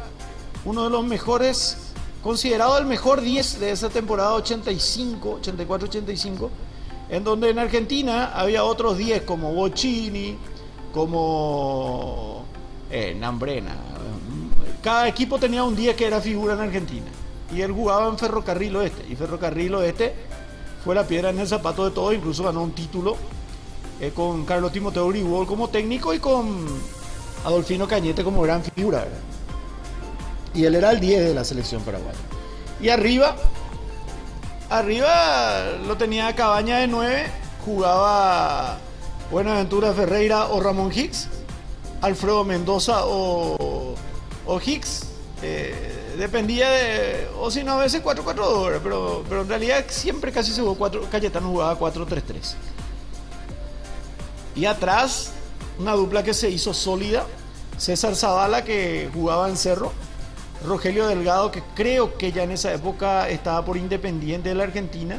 uno de los mejores, considerado el mejor 10 de esa temporada 85, 84-85, en donde en Argentina había otros 10 como Bocchini, como Nambrena. Cada equipo tenía un 10 que era figura en Argentina, y él jugaba en Ferrocarril Oeste, y Ferrocarril Oeste fue la piedra en el zapato de todo. Incluso ganó un título con Carlos Timoteo Uribol como técnico y con Adolfino Cañete como gran figura, ¿verdad? Y él era el 10 de la selección paraguaya. Y arriba lo tenía Cabaña de 9, jugaba Buenaventura Ferreira o Ramón Hicks, Alfredo Mendoza o Hicks, dependía de, o si no, a veces 4-4-2, pero en realidad siempre casi se jugó Cayetano jugaba 4-3-3. Y atrás, una dupla que se hizo sólida, César Zavala, que jugaba en Cerro, Rogelio Delgado, que creo que ya en esa época estaba por Independiente de la Argentina,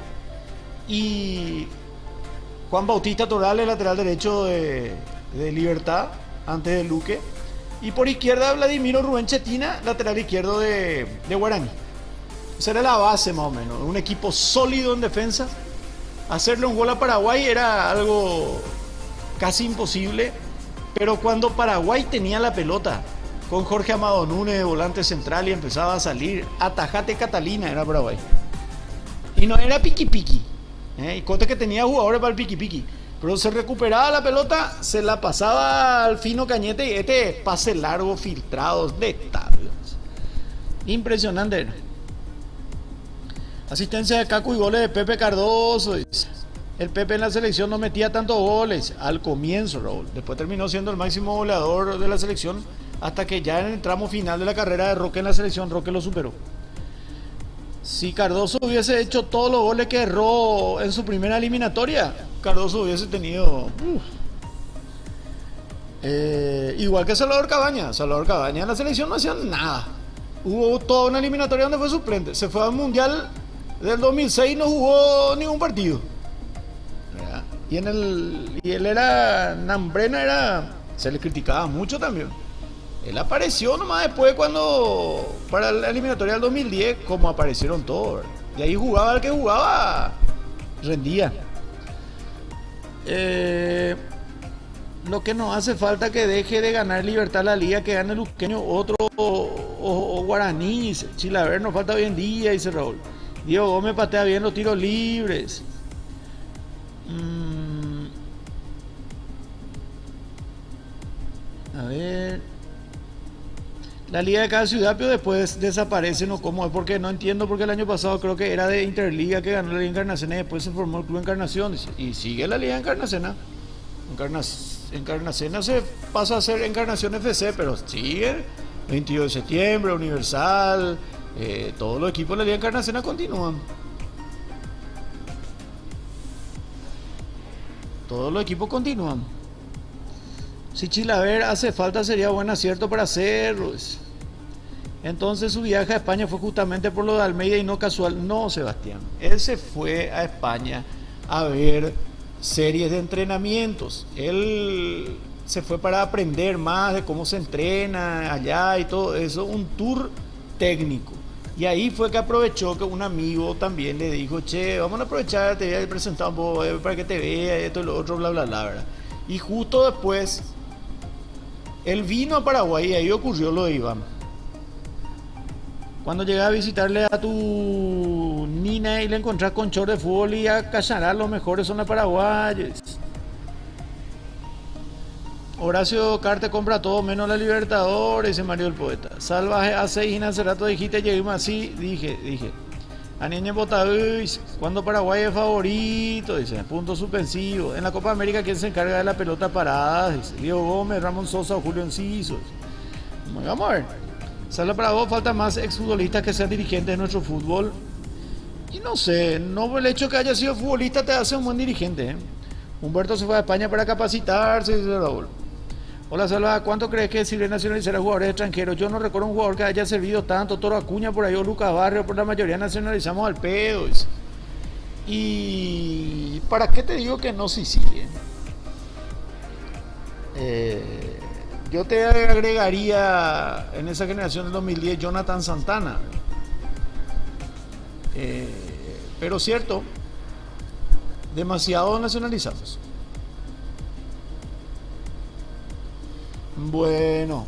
y Juan Bautista Torales, lateral derecho de Libertad, antes de Luque, y por izquierda Vladimiro Rubén Chetina, lateral izquierdo de Guaraní. Esa era la base más o menos, un equipo sólido en defensa. Hacerle un gol a Paraguay era algo casi imposible, pero cuando Paraguay tenía la pelota, con Jorge Amado Núñez de volante central y empezaba a salir, atajate Catalina era Paraguay. Y no era piqui-piqui, y Cote que tenía jugadores para el piqui-piqui, pero se recuperaba la pelota, se la pasaba al Fino Cañete y este pase largo, filtrados, de tablas. Impresionante. Asistencia de Cacu y goles de Pepe Cardoso. El Pepe en la selección no metía tantos goles al comienzo, Raúl. Después terminó siendo el máximo goleador de la selección, hasta que ya en el tramo final de la carrera de Roque en la selección, Roque lo superó. Si Cardoso hubiese hecho todos los goles que erró en su primera eliminatoria, Cardoso hubiese tenido... igual que Salvador Cabaña. Salvador Cabaña en la selección no hacía nada. Hubo toda una eliminatoria donde fue suplente. Se fue al Mundial del 2006 y no jugó ningún partido. Y él era... Nambrena se le criticaba mucho también. Él apareció nomás después cuando... Para la eliminatoria del 2010, como aparecieron todos. Y ahí jugaba el que jugaba, rendía. Lo que nos hace falta que deje de ganar Libertad la liga, que gane Luqueño otro o Guaraní. Chilaver nos falta hoy en día, dice Raúl. Diego Gómez patea bien los tiros libres. A ver. La liga de cada ciudad, pero después desaparece, ¿no? ¿Cómo es? Porque no entiendo, porque el año pasado creo que era de Interliga que ganó la Liga Encarnación y después se formó el Club Encarnación. Y sigue la Liga Encarnación. Encarnación se pasa a ser Encarnación FC, pero sigue 22 de septiembre, Universal, todos los equipos de la Liga Encarnación continúan. Todos los equipos continúan. Si Chilaver hace falta, sería buen acierto para hacerlo. Entonces su viaje a España fue justamente por lo de Almeida y no casual. No, Sebastián. Él se fue a España a ver series de entrenamientos. Él se fue para aprender más de cómo se entrena allá y todo eso. Un tour técnico. Y ahí fue que aprovechó que un amigo también le dijo, che, vamos a aprovechar, te voy a presentar un poco para que te vea, esto y lo otro, bla, bla, bla, ¿verdad? Y justo después, él vino a Paraguay y ahí ocurrió lo de Iván. Cuando llegas a visitarle a tu nina y le encontrás con short de fútbol y a Cachará, los mejores son los paraguayos. Horacio Carte compra todo menos la Libertadores, dice Mario el Poeta. Salvaje A6 y hace rato dijiste, lleguemos así, dije. A Niña Botaús, cuando Paraguay es favorito, dice, punto suspensivo. En la Copa América, ¿quién se encarga de la pelota parada? Dice, Leo Gómez, Ramón Sosa o Julio Enciso. Vamos a ver. Sala para vos, falta más exfutbolistas que sean dirigentes de nuestro fútbol. Y no sé, no el hecho que haya sido futbolista te hace un buen dirigente, ¿eh? Humberto se fue a España para capacitarse, dice Raúl. Hola Salva, ¿cuánto crees que sirve nacionalizar a jugadores extranjeros? Yo no recuerdo un jugador que haya servido tanto, Toro Acuña por ahí o Lucas Barrio, por la mayoría nacionalizamos al pedo. Dice. Y ¿para qué te digo que no si sigue? Yo te agregaría en esa generación del 2010 Jonathan Santana. Pero cierto, demasiado nacionalizados. Bueno,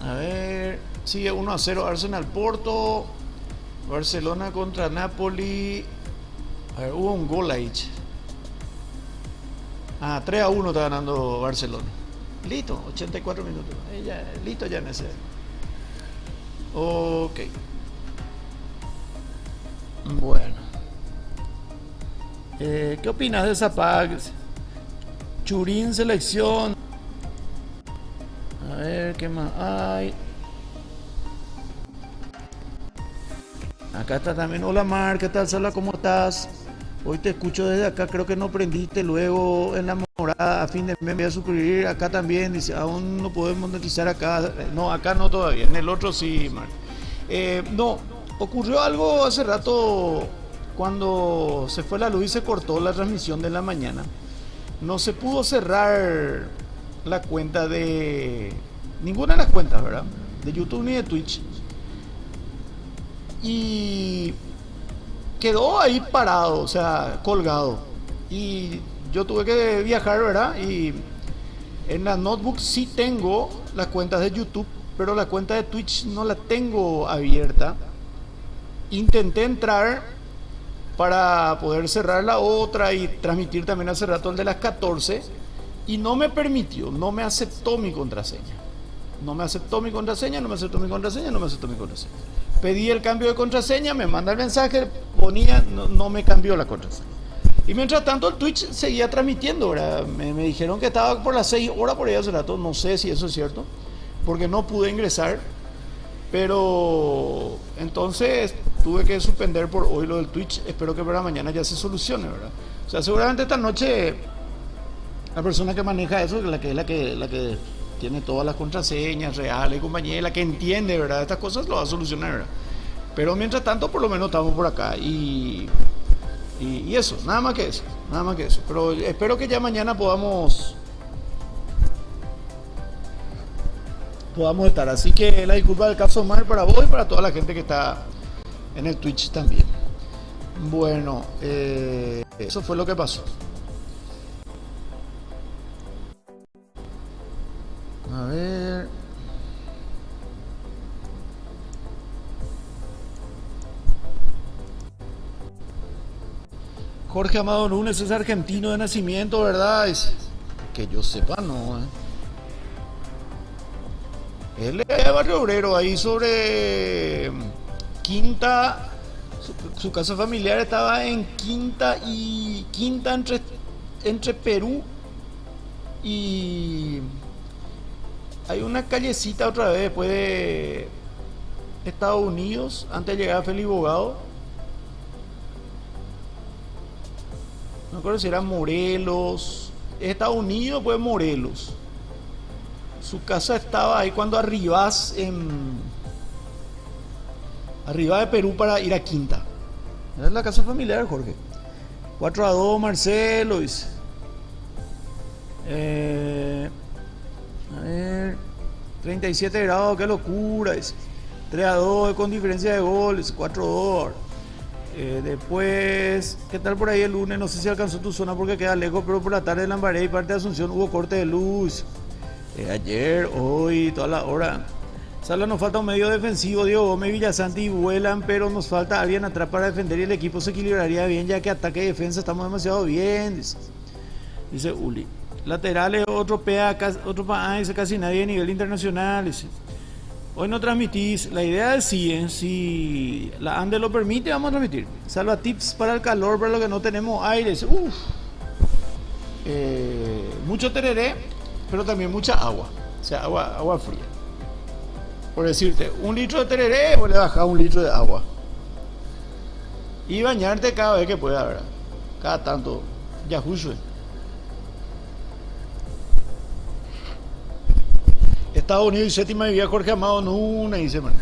a ver, sigue 1-0 Arsenal Porto, Barcelona contra Napoli. A ver, hubo un gol ahí. 3-1 está ganando Barcelona. Listo, 84 minutos. Listo ya en ese. Ok. Bueno. ¿Qué opinas de Zapag? Churín selección. A ver, ¿qué más hay? Acá está también. Hola Mar, ¿qué tal Sala? ¿Cómo estás? Hoy te escucho desde acá, creo que no prendiste luego en la morada, a fin de mes voy a suscribir acá también, dice, aún no podemos monetizar acá, no, acá no todavía, en el otro sí, Mar. No, ocurrió algo hace rato cuando se fue la luz y se cortó la transmisión de la mañana. No se pudo cerrar la cuenta de ninguna de las cuentas, ¿verdad? De YouTube ni de Twitch. Y quedó ahí parado, o sea, colgado. Y yo tuve que viajar, ¿verdad? Y en la notebook sí tengo las cuentas de YouTube, pero la cuenta de Twitch no la tengo abierta. Intenté entrar para poder cerrar la otra y transmitir también hace rato el de las 14 y no me permitió, no me aceptó mi contraseña. No me aceptó mi contraseña. Pedí el cambio de contraseña, me manda el mensaje, ponía, no me cambió la contraseña. Y mientras tanto el Twitch seguía transmitiendo, ¿verdad? Me dijeron que estaba por las 6 horas por ahí hace rato, no sé si eso es cierto, porque no pude ingresar. Pero entonces tuve que suspender por hoy lo del Twitch. Espero que para mañana ya se solucione, ¿verdad? O sea, seguramente esta noche la persona que maneja eso, la que tiene todas las contraseñas reales y compañía, la que entiende, ¿verdad? Estas cosas lo va a solucionar, ¿verdad? Pero mientras tanto, por lo menos estamos por acá y eso, nada más que eso. Pero espero que ya mañana podamos estar. Así que la disculpa del caso Mar para vos y para toda la gente que está en el Twitch también. Bueno, eso fue lo que pasó. A ver. Jorge Amado Núñez es argentino de nacimiento, ¿verdad? Que yo sepa, no. Él es de Barrio Obrero, ahí sobre Quinta. Su casa familiar estaba en Quinta entre entre Perú y... Hay una callecita otra vez después de Estados Unidos, antes de llegar a Félix Bogado. No recuerdo si era Morelos. Estados Unidos, pues Morelos. Su casa estaba ahí cuando arribas de Perú para ir a Quinta. Era la casa familiar, Jorge. 4-2, Marcelo, dice. A ver, 37 grados, qué locura, dice. 3-2 con diferencia de goles, 4-2. Después, ¿qué tal por ahí el lunes? No sé si alcanzó tu zona porque queda lejos, pero por la tarde en Lambaré y parte de Asunción hubo corte de luz. Ayer, hoy, toda la hora. Sala, nos falta un medio defensivo, Diego Gómez, Villasanti vuelan, pero nos falta alguien atrás para defender y el equipo se equilibraría bien, ya que ataque y defensa estamos demasiado bien, dice Uli. Laterales, otro PA, dice casi nadie a nivel internacional, dice. Hoy no transmitís, la idea es si la ANDE lo permite, vamos a transmitir. Salva tips para el calor, para lo que no tenemos aire. Mucho tereré, pero también mucha agua, o sea, agua fría. Por decirte, 1 litro de tereré, vos le bajás 1 litro de agua. Y bañarte cada vez que pueda, ¿verdad? Cada tanto, ya justo. Estados Unidos y séptima vivía Jorge Amado en una, dice, man.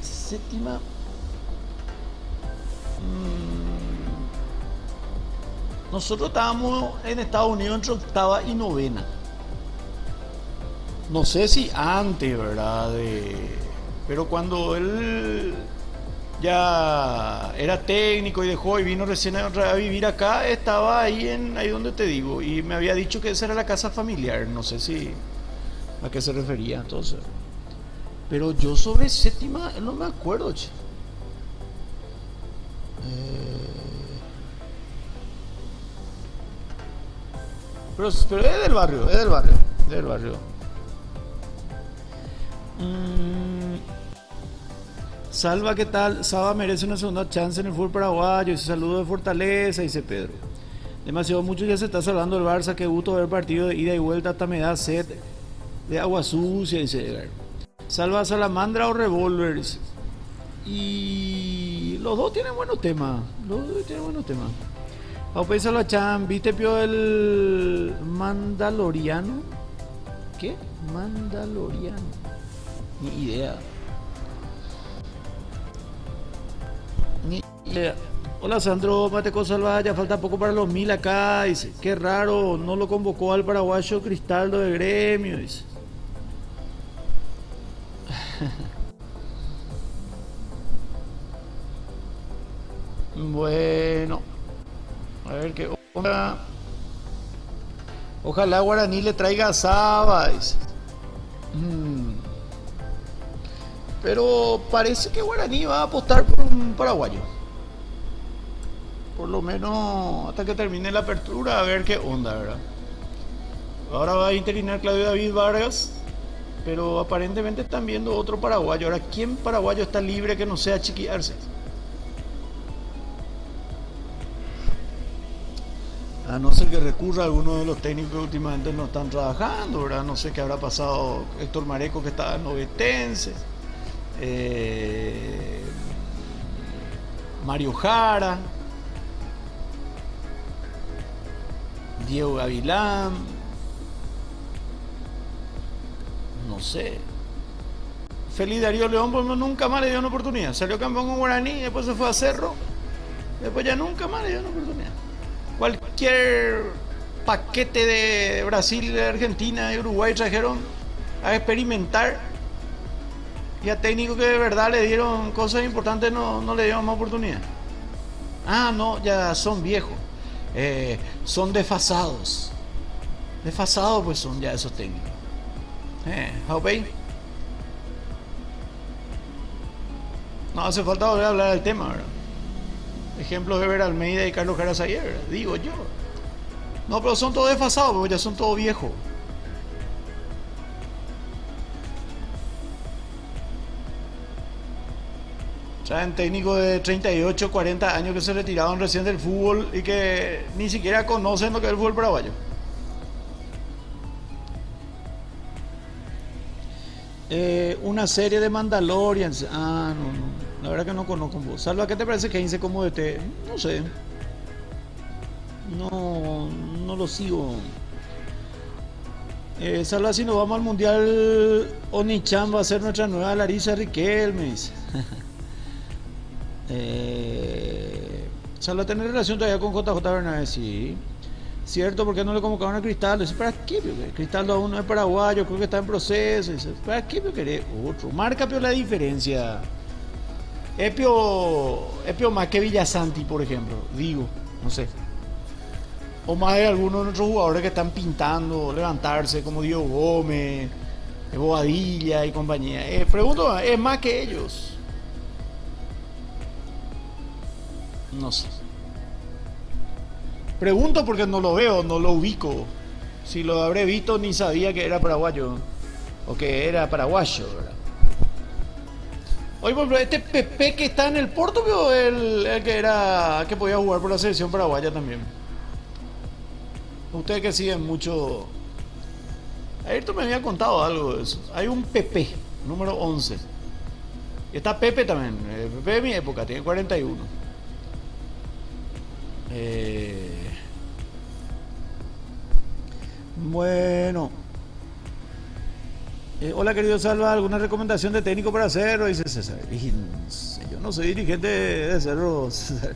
Séptima. Nosotros estábamos en Estados Unidos entre octava y novena. No sé si antes, ¿verdad? Pero cuando él ya era técnico y dejó y vino recién a vivir acá, estaba ahí donde te digo. Y me había dicho que esa era la casa familiar. No sé si a qué se refería entonces. Pero yo sobre séptima no me acuerdo, che. Pero es del barrio, del barrio. Salva, ¿qué tal? Saba merece una segunda chance en el fútbol paraguayo. Ese saludo de Fortaleza, dice Pedro. Demasiado mucho ya se está salvando el Barça. Qué gusto ver partido de ida y vuelta, hasta me da sed de agua sucia, dice Edgar. Salva, Salamandra o Revolver. Y los dos tienen buenos temas. Aupe Salva Chan, ¿viste Pio el Mandaloriano? ¿Qué? Mandaloriano. Ni idea. Hola Sandro, Mateco Salva, ya falta poco para los 1000 acá, dice. Qué raro, no lo convocó al paraguayo Cristaldo de Gremio, dice. Bueno, a ver qué onda. Ojalá Guaraní le traiga Saba, dice. Pero parece que Guaraní va a apostar por un paraguayo. Por lo menos hasta que termine la apertura, a ver qué onda, ¿verdad? Ahora va a interinar Claudio David Vargas, pero aparentemente están viendo otro paraguayo. Ahora, ¿quién paraguayo está libre que no sea Chiqui Arce? A no ser que recurra a alguno de los técnicos que últimamente no están trabajando, ¿verdad? No sé qué habrá pasado Héctor Mareco, que estaba en Novetense. Mario Jara, Diego Gavilán, no sé. Feliz Darío León, pues nunca más le dio una oportunidad. Salió campeón con Guaraní, después se fue a Cerro, después ya nunca más le dio una oportunidad. Cualquier paquete de Brasil, de Argentina y Uruguay trajeron a experimentar, y a técnicos que de verdad le dieron cosas importantes no le dieron más oportunidad. Ah, no, ya son viejos, son desfasados pues son ya esos técnicos. ¿Jaupey? No hace falta volver a hablar del tema, ¿verdad? Ejemplos de Ever Almeida y Carlos Caras ayer, digo yo. No, pero son todos desfasados porque ya son todos viejos. Traen técnicos de 38, 40 años que se retiraron recién del fútbol y que ni siquiera conocen lo que es el fútbol paraguayo. Una serie de Mandalorians. Ah, no, no. La verdad que no conozco vos. Salva, ¿qué te parece que hice como de té? No sé. No, no lo sigo. Salva, si nos vamos al mundial, Onichan va a ser nuestra nueva Larisa Riquelme. Dice. Salva, ¿tener relación todavía con JJ Bernabé? Sí. Cierto, porque no le convocaron a Cristaldo. Dice, ¿para qué? Cristaldo aún no es paraguayo, creo que está en proceso. Dice, ¿para qué querés otro? Marca la diferencia. Epio más que Villasanti, por ejemplo. Digo, no sé. O más de algunos de nuestros jugadores que están pintando levantarse, como Diego Gómez, Bobadilla y compañía. Pregunto, ¿es más que ellos? No sé. Pregunto porque no lo veo, no lo ubico. Si lo habré visto ni sabía que era paraguayo. O que era paraguayo, ¿verdad? Oye, por ejemplo, este Pepe que está en el Porto, ¿vio? El que podía jugar por la selección paraguaya también. Ustedes que siguen mucho. Ayrton me había contado algo de eso. Hay un Pepe, número 11. Y está Pepe también. Pepe de mi época, tiene 41. Bueno. Hola querido Salva, ¿alguna recomendación de técnico para Cerro? Dice César. Y no sé, yo no soy dirigente de Cerro, César.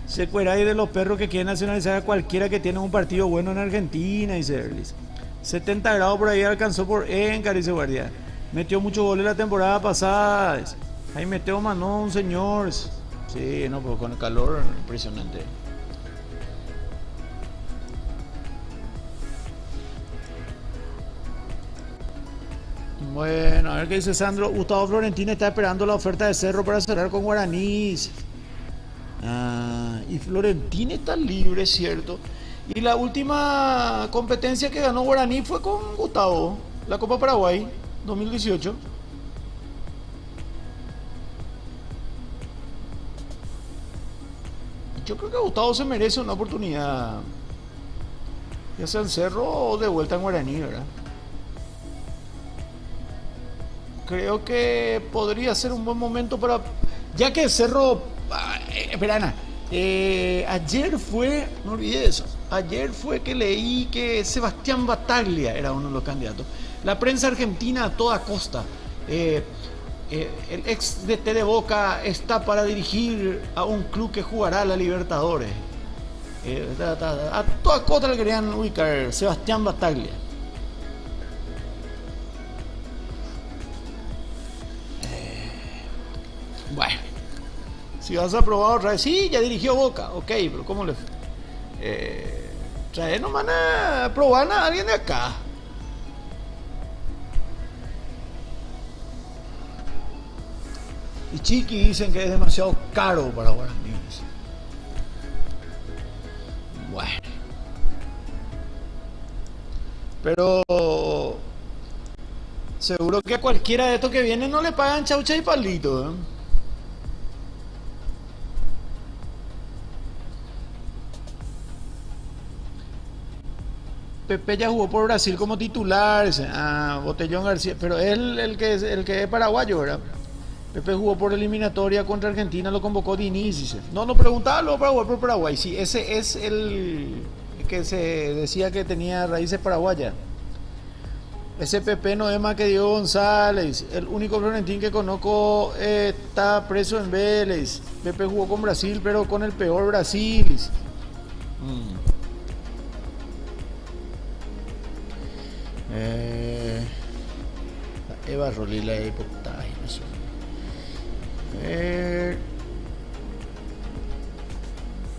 Se cuera ahí de los perros que quieren nacionalizar a cualquiera que tiene un partido bueno en Argentina, dice Erlis. 70 grados por ahí alcanzó por Encar, dice Guardia. Metió muchos goles la temporada pasada. Dice. Ahí metió Manón, señor. Sí, no, pues con el calor impresionante. Bueno, a ver qué dice Sandro. Gustavo Florentino está esperando la oferta de Cerro para cerrar con Guaraní. Y Florentino está libre, ¿cierto? Y la última competencia que ganó Guaraní fue con Gustavo, la Copa Paraguay 2018. Yo creo que Gustavo se merece una oportunidad, ya sea en Cerro o de vuelta en Guaraní, ¿verdad? Creo que podría ser un buen momento para... Ya que Cerro... espera, Ana. Ayer fue... No olvidé eso. Ayer fue que leí que Sebastián Battaglia era uno de los candidatos. La prensa argentina a toda costa. El ex DT de Boca está para dirigir a un club que jugará a la Libertadores. A toda costa le querían ubicar Sebastián Battaglia. Bueno, si vas a probar otra vez, sí, ya dirigió Boca, ok, pero ¿cómo le fue? Trae nomás a probar a alguien de acá. Y Chiqui dicen que es demasiado caro para Guaraní. Bueno, pero seguro que a cualquiera de estos que vienen no le pagan chaucha y palito, ¿eh? Pepe ya jugó por Brasil como titular, Botellón García, pero él el que es paraguayo, ¿verdad? Pepe jugó por eliminatoria contra Argentina, lo convocó Diniz, dice. No, no preguntaba luego para jugar por Paraguay, sí, ese es el que se decía que tenía raíces paraguayas. Ese Pepe no es más que Diego González, el único Florentín que conozco está preso en Vélez. Pepe jugó con Brasil, pero con el peor Brasil. Eva Rolila de Portaje, no sé.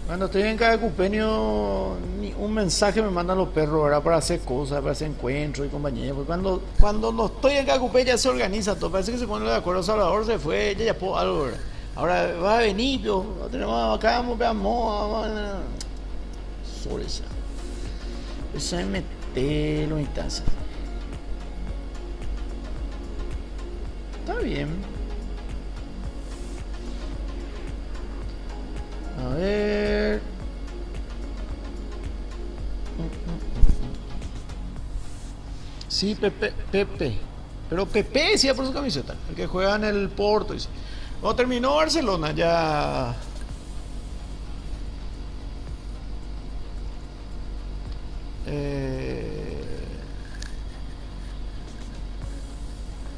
Cuando estoy en cada cupenio, un mensaje me mandan los perros, ¿verdad? Para hacer cosas, para hacer encuentros y compañía. Porque cuando no estoy en cada cupenio ya se organiza todo. Parece que se pone de acuerdo. Salvador se fue, ya puedo algo, ¿verdad? Ahora va a venir, pero tenemos acá, vamos. Sobre esa. Esa es meterlo en taza. Está bien. A ver. Sí, Pepe. Pero Pepe decía por su camiseta. El que juega en el Porto. Dice. No, terminó Barcelona ya.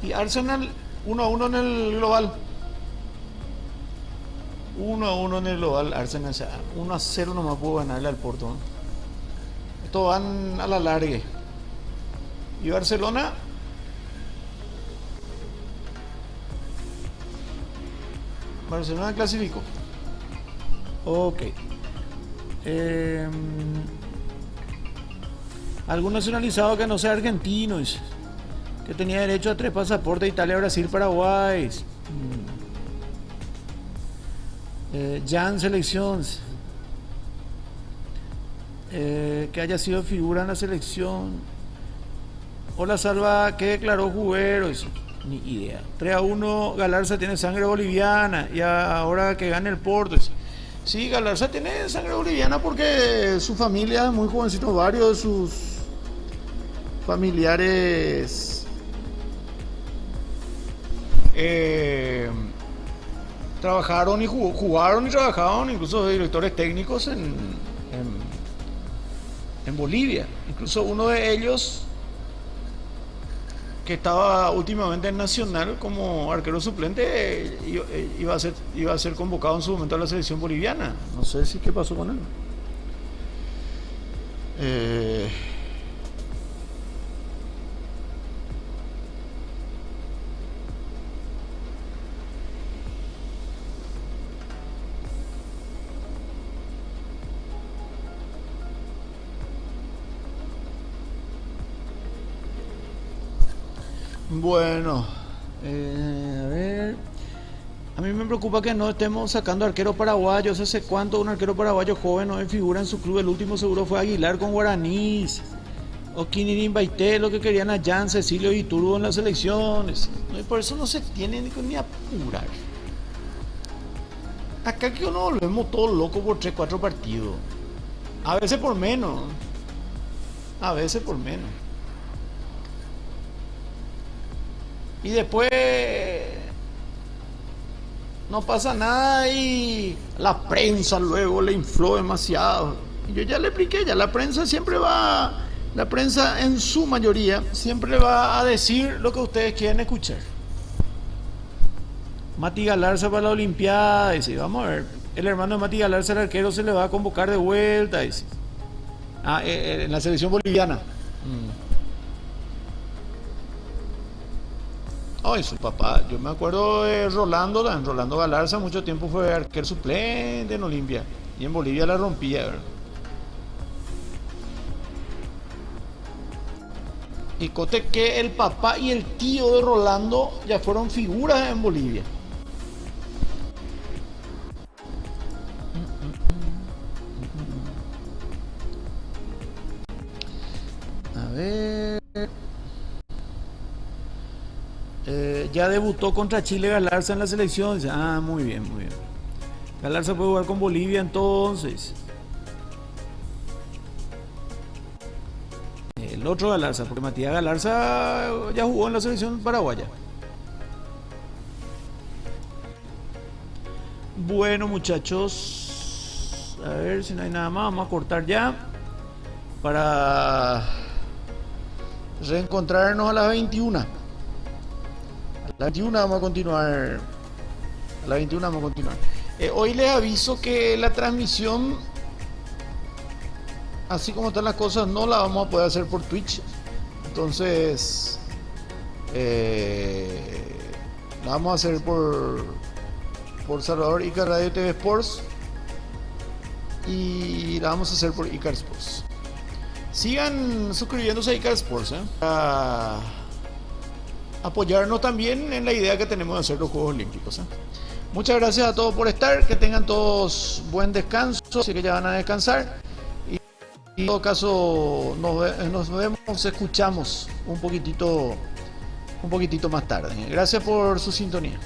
Y Arsenal 1-1 en el global. 1-1 en el global. Arsenal, o sea, 1-0 nomás pudo ganarle al Porto, ¿no? Estos van a la largue. Y Barcelona. Barcelona clasificó. Ok. Algún nacionalizado que no sea argentino, dice, que tenía derecho a 3 pasaportes: Italia, Brasil, Paraguay. Jan Selecciones. Que haya sido figura en la selección. Hola Salva, ¿qué declaró Juguero? Dice, ni idea. 3-1, Galarza tiene sangre boliviana. Y ahora que gane el Porto. Dice, sí, Galarza tiene sangre boliviana porque su familia es muy jovencito. Varios de sus familiares trabajaron y jugaron y trabajaron, incluso directores técnicos en Bolivia. Incluso uno de ellos, que estaba últimamente en Nacional como arquero suplente, iba a ser convocado en su momento a la selección boliviana. No sé si qué pasó con él. Bueno, a ver. A mí me preocupa que no estemos sacando arqueros paraguayos. ¿Hace cuánto un arquero paraguayo joven no figura en su club? El último seguro fue Aguilar con Guaraní. O Kinirin Baité, lo que querían a Jan, Cecilio y Turbo en las elecciones. No, y por eso no se tiene ni apurar. Acá que uno volvemos todos locos por 3-4 partidos. A veces por menos. A veces por menos. Y después no pasa nada y la prensa luego le infló demasiado. Y yo ya le expliqué, ya la prensa siempre va, la prensa en su mayoría siempre va a decir lo que ustedes quieren escuchar. Mati Galarza para la Olimpiada, dice, vamos a ver, el hermano de Mati Galarza, el arquero, se le va a convocar de vuelta, dice. En la selección boliviana. Ay, su papá, yo me acuerdo de Rolando Galarza, mucho tiempo fue arquero suplente en Olimpia y en Bolivia la rompía, ¿verdad? Y cote que el papá y el tío de Rolando ya fueron figuras en Bolivia. A ver. Ya debutó contra Chile Galarza en la selección. Dice, muy bien, muy bien. Galarza puede jugar con Bolivia entonces. El otro Galarza, porque Matías Galarza ya jugó en la selección paraguaya. Bueno, muchachos, a ver si no hay nada más, vamos a cortar ya para reencontrarnos a las 21. A las 21 vamos a continuar. A las 21 vamos a continuar. Hoy les aviso que la transmisión, así como están las cosas, no la vamos a poder hacer por Twitch. Entonces la vamos a hacer por Salvador Icar Radio TV Sports, y la vamos a hacer por Icar Sports. Sigan suscribiéndose a Icar Sports, a apoyarnos también en la idea que tenemos de hacer los Juegos Olímpicos. Muchas gracias a todos por estar, que tengan todos buen descanso, así que ya van a descansar. Y en todo caso nos vemos, escuchamos un poquitito más tarde. Gracias por su sintonía.